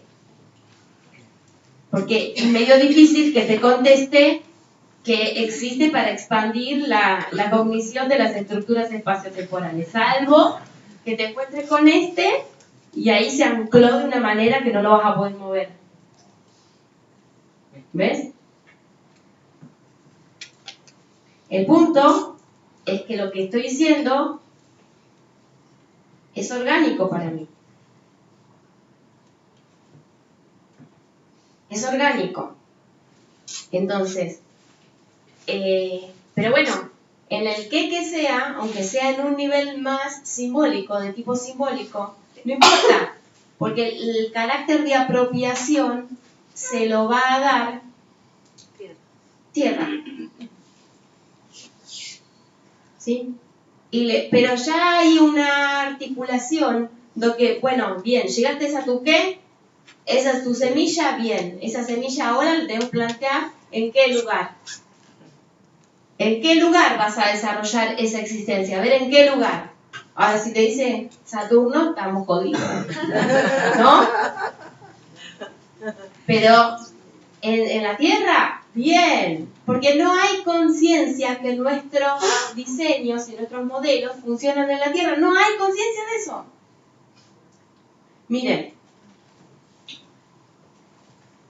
Porque es medio difícil que te conteste que existe para expandir la cognición de las estructuras espaciotemporales, salvo que te encuentres con y ahí se ancló de una manera que no lo vas a poder mover. ¿Ves? El punto es que lo que estoy diciendo es orgánico para mí. Es orgánico. Entonces, pero bueno, en el que sea, aunque sea en un nivel más simbólico, de tipo simbólico, no importa, porque el carácter de apropiación se lo va a dar tierra. ¿Sí? Pero ya hay una articulación de que, bueno, bien, llegaste a tu qué, esa es tu semilla, bien, esa semilla ahora la tengo que plantear en qué lugar. ¿En qué lugar vas a desarrollar esa existencia? A ver, ¿en qué lugar? Ahora, si te dice Saturno, estamos jodidos, ¿no? Pero en la Tierra, bien. Porque no hay conciencia que nuestros diseños y nuestros modelos funcionan en la Tierra. No hay conciencia de eso. Miren,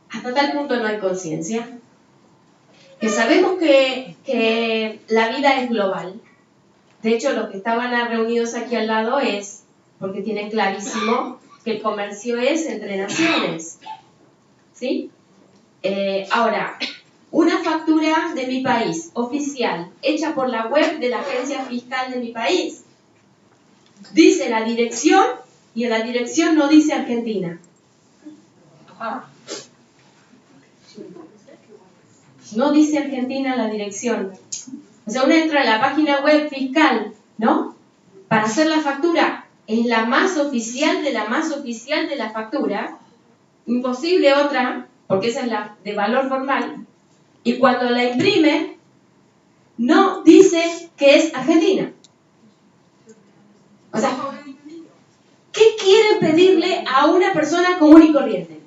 hasta tal punto no hay conciencia que sabemos que la vida es global. De hecho, los que estaban reunidos aquí al lado es porque tienen clarísimo que el comercio es entre naciones. ¿Sí? Ahora, una factura de mi país, oficial, hecha por la web de la agencia fiscal de mi país, dice la dirección y en la dirección no dice Argentina. No dice Argentina en la dirección. O sea, uno entra a la página web fiscal, ¿no? Para hacer la factura. Es la más oficial de la más oficial de la factura. Imposible otra, porque esa es la de valor formal. Y cuando la imprime, no dice que es Argentina. O sea, ¿qué quieren pedirle a una persona común y corriente?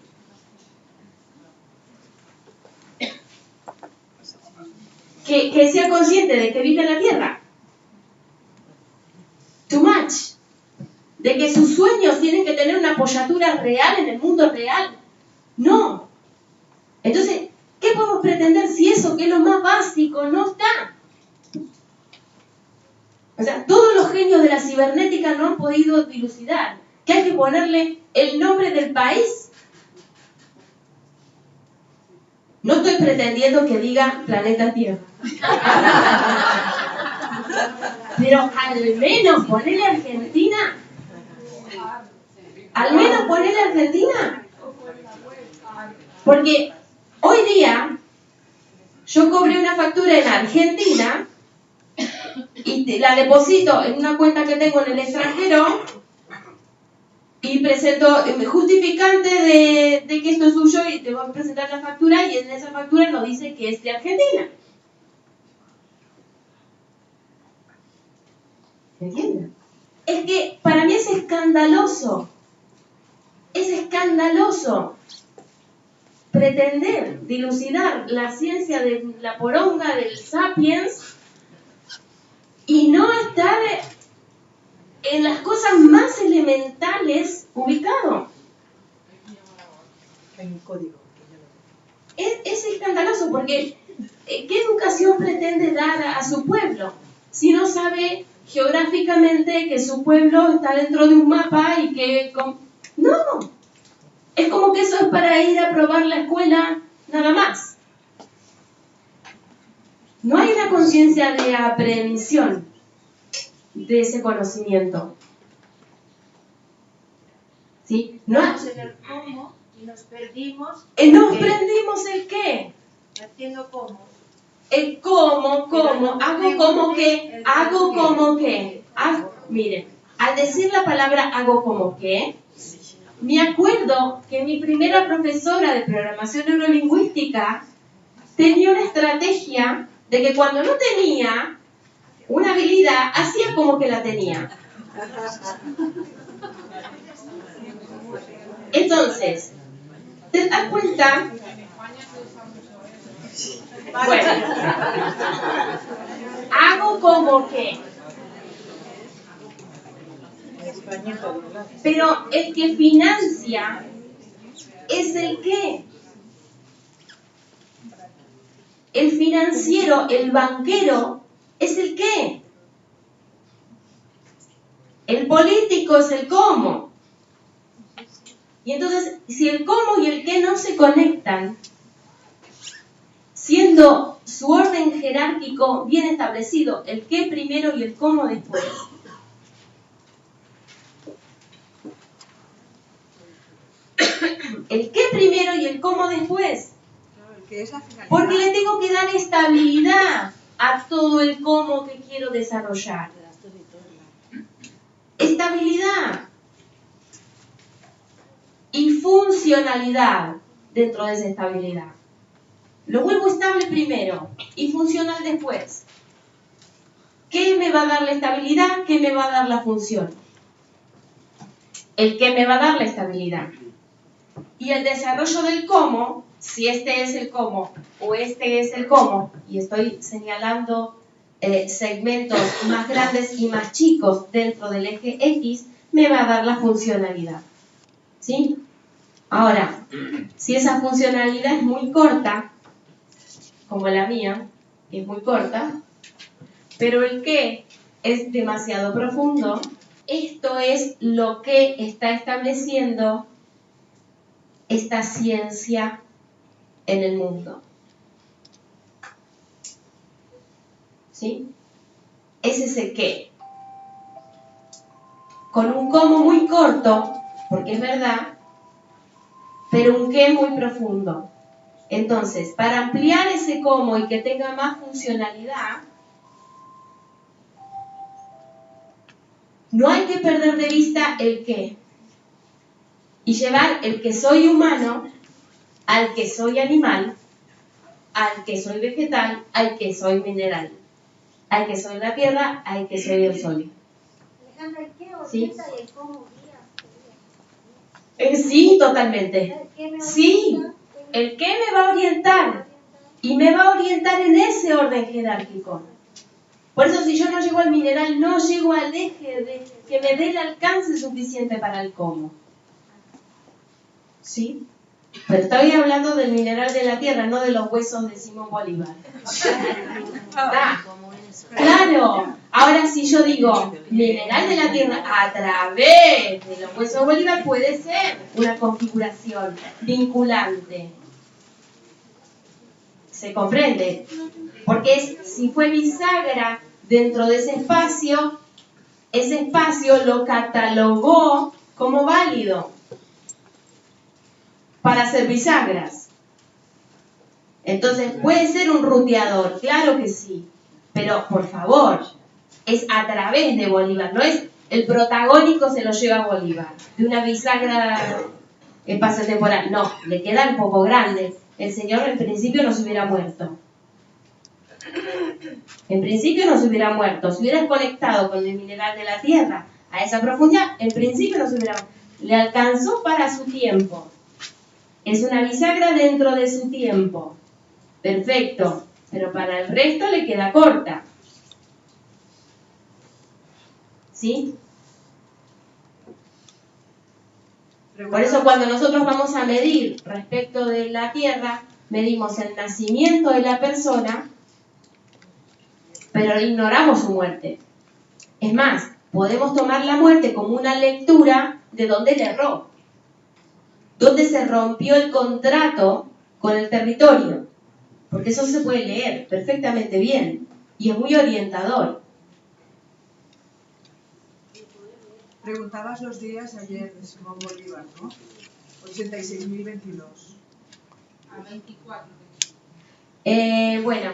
Que sea consciente de que vive en la Tierra. Too much. De que sus sueños tienen que tener una apoyatura real en el mundo real. No. Entonces, ¿qué podemos pretender si eso, que es lo más básico, no está? O sea, todos los genios de la cibernética no han podido dilucidar que hay que ponerle el nombre del país. No estoy pretendiendo que diga planeta Tierra. Pero al menos ponerle Argentina. Al menos ponerle Argentina. Porque hoy día yo cobré una factura en Argentina y la deposito en una cuenta que tengo en el extranjero y presento justificante de que esto es suyo y te voy a presentar la factura y en esa factura no dice que es de Argentina. ¿Entienden? Es que para mí es escandaloso. Es escandaloso pretender dilucidar la ciencia de la poronga del sapiens y no estar en las cosas más elementales ubicado. Hay un código. Es escandaloso porque ¿qué educación pretende dar a su pueblo si no sabe geográficamente que su pueblo está dentro de un mapa y que... No, es como que eso es para ir a probar la escuela nada más. No hay una conciencia de aprehensión de ese conocimiento. ¿Sí? No Estamos en el cómo y nos perdimos. ¿Nos prendimos el qué? No entiendo cómo. El cómo, hago como que. Miren, al decir la palabra hago como que, me acuerdo que mi primera profesora de programación neurolingüística tenía una estrategia de que cuando no tenía una habilidad, hacía como que la tenía. Entonces, ¿te das cuenta? Bueno, hago como que. Pero el que financia es el qué. El financiero, el banquero, es el qué. El político es el cómo. Y entonces, si el cómo y el qué no se conectan, siendo su orden jerárquico bien establecido, el qué primero y el cómo después, el qué primero y el cómo después, porque le tengo que dar estabilidad a todo el cómo que quiero desarrollar. Estabilidad y funcionalidad dentro de esa estabilidad. Lo vuelvo estable primero y funcional después. ¿Qué me va a dar la estabilidad? ¿Qué me va a dar la función? El qué me va a dar la estabilidad. Y el desarrollo del cómo si este es el cómo o este es el cómo, y estoy señalando segmentos más grandes y más chicos dentro del eje X, me va a dar la funcionalidad. ¿Sí? Ahora, si esa funcionalidad es muy corta, como la mía, que es muy corta, pero el qué es demasiado profundo, esto es lo que está estableciendo esta ciencia en el mundo. ¿Sí? Es ese qué. Con un cómo muy corto, porque es verdad, pero un qué muy profundo. Entonces, para ampliar ese cómo y que tenga más funcionalidad, no hay que perder de vista el qué y llevar el que soy humano al que soy animal, al que soy vegetal, al que soy mineral, al que soy la tierra, al que soy el sol. Alejandra, ¿el qué ¿Sí? orienta y el cómo guía? Sí, totalmente. Sí, el qué me va a orientar y me va a orientar en ese orden jerárquico. Por eso si yo no llego al mineral, no llego al eje de que me dé el alcance suficiente para el cómo. ¿Sí? Pero estoy hablando del mineral de la tierra, no de los huesos de Simón Bolívar. Claro. Ahora si yo digo mineral de la tierra a través de los huesos de Bolívar, puede ser una configuración vinculante. ¿Se comprende? Porque si fue bisagra dentro de ese espacio lo catalogó como válido para hacer bisagras. Entonces, ¿puede ser un ruteador? Claro que sí. Pero, por favor, es a través de Bolívar. No es el protagónico se lo lleva a Bolívar. De una bisagra espaciotemporal. No, le queda un poco grande. El señor en principio no se hubiera muerto. En principio no se hubiera muerto. Si hubiera conectado con el mineral de la tierra a esa profundidad, en principio no se hubiera muerto. Le alcanzó para su tiempo. Es una bisagra dentro de su tiempo. Perfecto. Pero para el resto le queda corta. ¿Sí? Por eso cuando nosotros vamos a medir respecto de la tierra, medimos el nacimiento de la persona, pero ignoramos su muerte. Es más, podemos tomar la muerte como una lectura de dónde le erró, dónde se rompió el contrato con el territorio, porque eso se puede leer perfectamente bien y es muy orientador. Preguntabas los días ayer de Simón Bolívar, ¿no? 86.022. A 24. Bueno,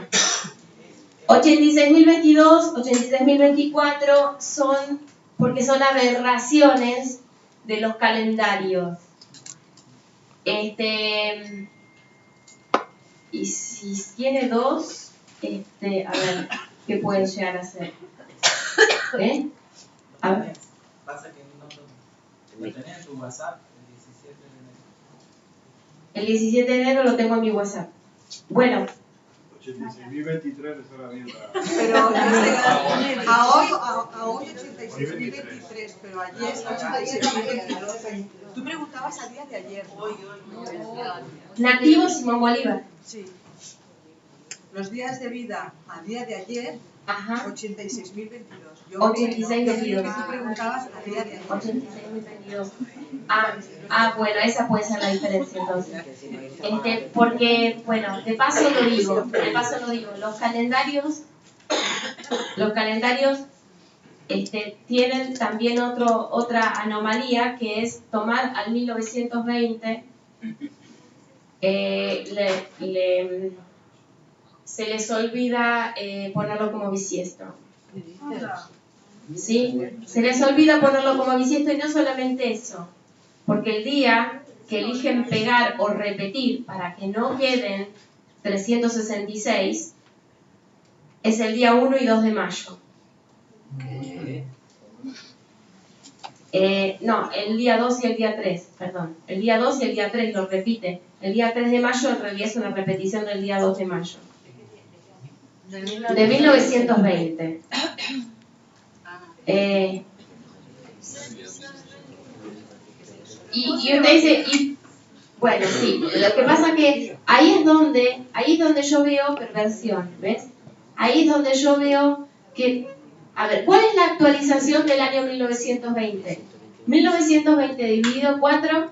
86.022, 86.024 son porque son aberraciones de los calendarios. Y si tiene dos, a ver, ¿qué pueden llegar a ser? A ver. Pasa que no lo tenés en tu WhatsApp el 17 de enero. El 17 de enero lo tengo en mi WhatsApp. Bueno. 86.023 le suena bien. Pero a hoy 86.023, pero ayer 86.022. Tú preguntabas al día de ayer. Nativo Simón Bolívar. Sí. Los días de vida al día de ayer, 86.022. 86.022. Tú preguntabas al día de ayer. 86.022. Bueno, esa puede ser la diferencia entonces. Porque, bueno, de paso lo digo, los calendarios tienen también otra anomalía, que es tomar al 1920, se les olvida ponerlo como bisiesto. ¿Sí? Se les olvida ponerlo como bisiesto, y no solamente eso, porque el día que eligen pegar o repetir para que no queden 366 es el día 1 y 2 de mayo. No, el día 2 y el día 3, perdón. El día 2 y el día 3 lo repite. El día 3 de mayo en realidad es una repetición del día 2 de mayo. De 1920. Y usted dice, bueno, sí, lo que pasa que ahí es donde yo veo perversión, ¿ves? Ahí es donde yo veo que, a ver, ¿cuál es la actualización del año 1920? 1920 dividido 4,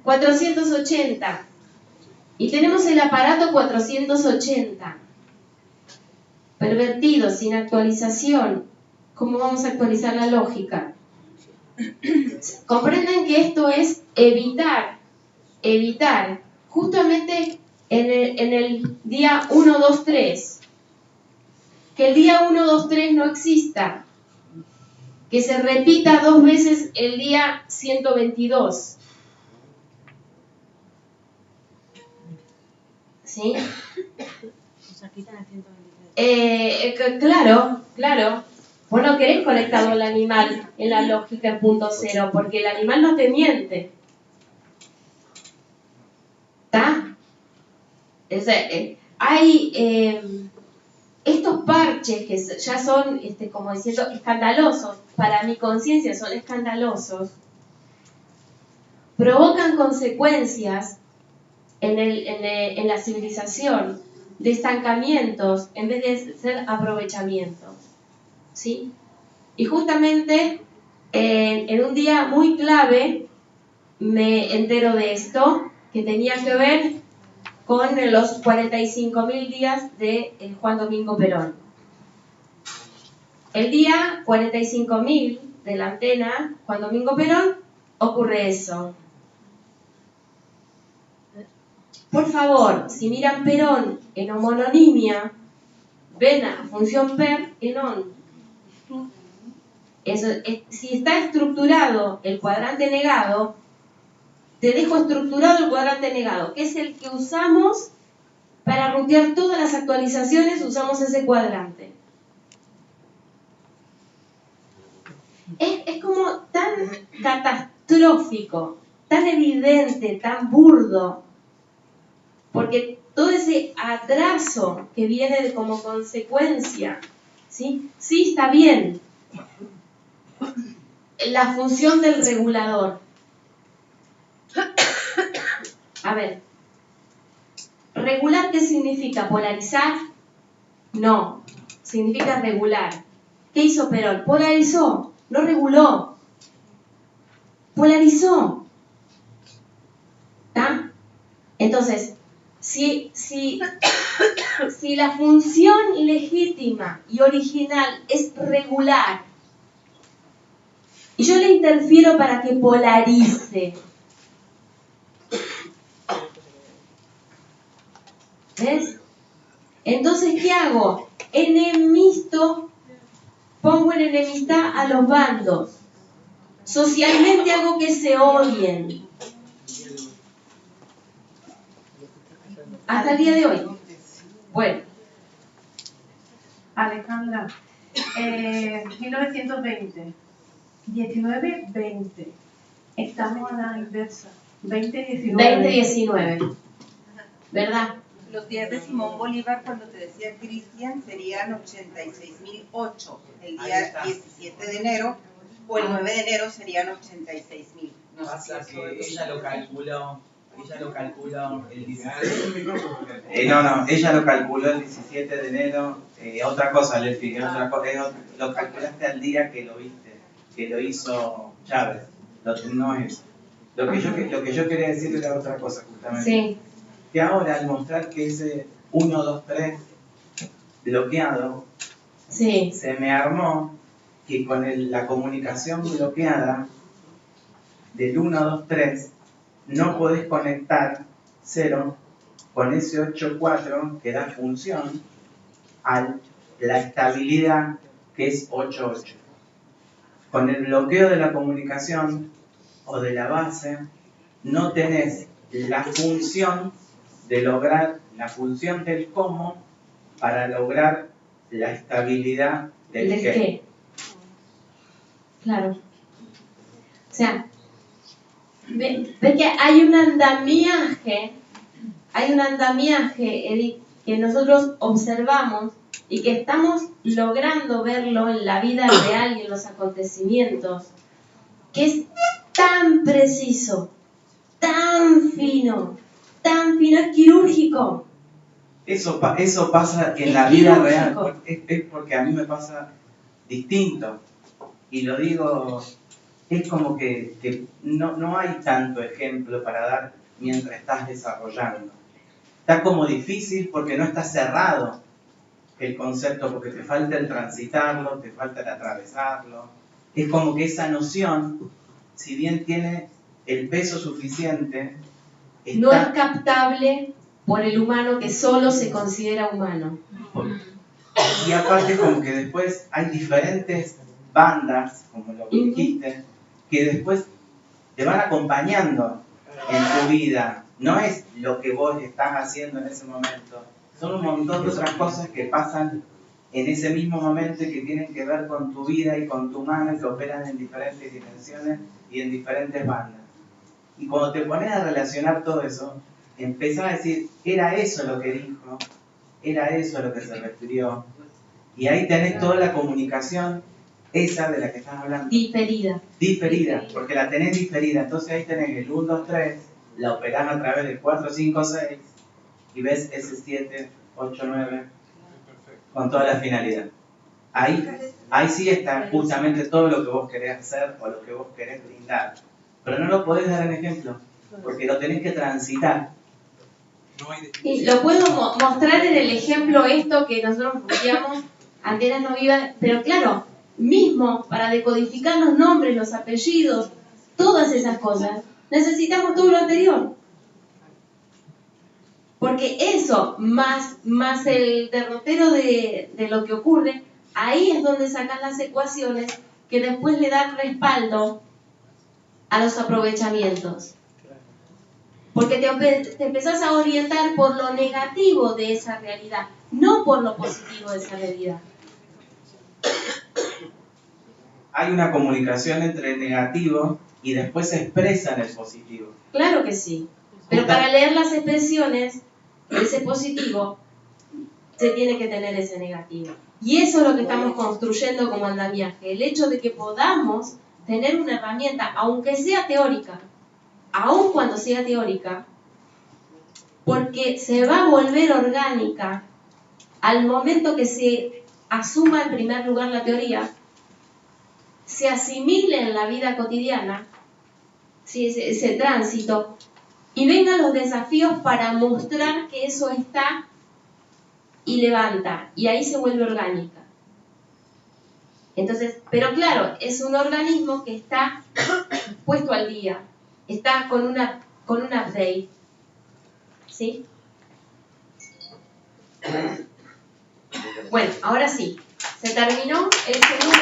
480. Y tenemos el aparato 480. Pervertido, sin actualización. ¿Cómo vamos a actualizar la lógica? Comprenden que esto es evitar, justamente en el día 1, 2, 3, que el día 1, 2, 3 no exista, que se repita 2 veces el día 122. ¿Sí? Claro. Vos no querés conectarlo al animal en la lógica en punto cero, porque el animal no te miente. ¿Está? Hay estos parches que ya son, como diciendo, escandalosos, para mi conciencia son escandalosos, provocan consecuencias en la civilización de estancamientos en vez de ser aprovechamientos. ¿Sí? Y justamente en un día muy clave me entero de esto, que tenía que ver con los 45.000 días de Juan Domingo Perón. El día 45.000 de la antena Juan Domingo Perón ocurre eso. Por favor, si miran Perón en homononimia, ven a función per en on. Eso, si está estructurado el cuadrante negado, te dejo estructurado el cuadrante negado, que es el que usamos para rutear todas las actualizaciones, usamos ese cuadrante. Es como tan catastrófico, tan evidente, tan burdo, porque todo ese atraso que viene como consecuencia, ¿sí? Sí está bien. La función del regulador. A ver, ¿regular qué significa? ¿Polarizar? No, significa regular. ¿Qué hizo Perón? Polarizó, no reguló. Polarizó. ¿Está? Entonces, si la función legítima y original es regular, y yo le interfiero para que polarice, ¿ves? Entonces, ¿qué hago? Pongo en enemistad a los bandos. Socialmente hago que se odien. Hasta el día de hoy. Bueno. Alejandra, 1920, 1920. Estamos a la inversa. 2019. ¿Verdad? Los días de Simón Bolívar, cuando te decía Cristian, serían 86.008 el día 17 de enero, o el 9 de enero serían 86.000. No pasa sé que ella lo calculó el 17. Ella lo calculó el 17 de enero. Otra cosa, Lefi, lo calculaste al día que lo viste, que lo hizo Chávez. No es. Lo que yo quería decir era otra cosa, justamente. Sí. Que ahora, al mostrar que ese 1, 2, 3 bloqueado, sí, se me armó que con la comunicación bloqueada del 1, 2, 3, no podés conectar 0 con ese 8, 4 que da función a la estabilidad que es 8, 8. Con el bloqueo de la comunicación o de la base, no tenés la función de lograr, la función del cómo para lograr la estabilidad del ¿Del qué. qué? Claro. O sea, ve que hay un andamiaje, Edith, que nosotros observamos y que estamos logrando verlo en la vida real y en los acontecimientos, que es tan preciso, tan fino, es quirúrgico. Eso pasa en la vida real, es porque a mí me pasa distinto. Y lo digo, es como que no hay tanto ejemplo para dar mientras estás desarrollando. Está como difícil porque no está cerrado el concepto, porque te falta el transitarlo, te falta el atravesarlo. Es como que esa noción, si bien tiene el peso suficiente, no es captable por el humano que solo se considera humano. Y aparte como que después hay diferentes bandas, como lo que dijiste, que después te van acompañando en tu vida. No es lo que vos estás haciendo en ese momento. Son un montón de otras cosas que pasan en ese mismo momento y que tienen que ver con tu vida y con tu mano y que operan en diferentes dimensiones y en diferentes bandas. Y cuando te pones a relacionar todo eso, empezás a decir, era eso lo que dijo, era eso a lo que se refirió. Y ahí tenés toda la comunicación esa de la que estás hablando. Diferida, porque la tenés diferida. Entonces ahí tenés el 1, 2, 3, la operás a través del 4, 5, 6 y ves ese 7, 8, 9 con toda la finalidad. Ahí sí está justamente todo lo que vos querés hacer o lo que vos querés brindar. Pero no lo podés dar en ejemplo, porque lo tenés que transitar. Y lo puedo mostrar en el ejemplo esto que nosotros llamamos antenas no vivas, pero claro, mismo para decodificar los nombres, los apellidos, todas esas cosas, necesitamos todo lo anterior. Porque eso, más el derrotero de lo que ocurre, ahí es donde sacan las ecuaciones que después le dan respaldo a los aprovechamientos. Porque te empezás a orientar por lo negativo de esa realidad, no por lo positivo de esa realidad. Hay una comunicación entre el negativo y después se expresa en el positivo. Claro que sí. Pero para leer las expresiones de ese positivo, se tiene que tener ese negativo. Y eso es lo que estamos construyendo como andamiaje. El hecho de que podamos tener una herramienta, aunque sea teórica, aun cuando sea teórica, porque se va a volver orgánica al momento que se asuma en primer lugar la teoría, se asimile en la vida cotidiana, ese tránsito, y vengan los desafíos para mostrar que eso está y levanta, y ahí se vuelve orgánica. Entonces, pero claro, es un organismo que está puesto al día, está con un update, ¿sí? Bueno, ahora sí, se terminó el segundo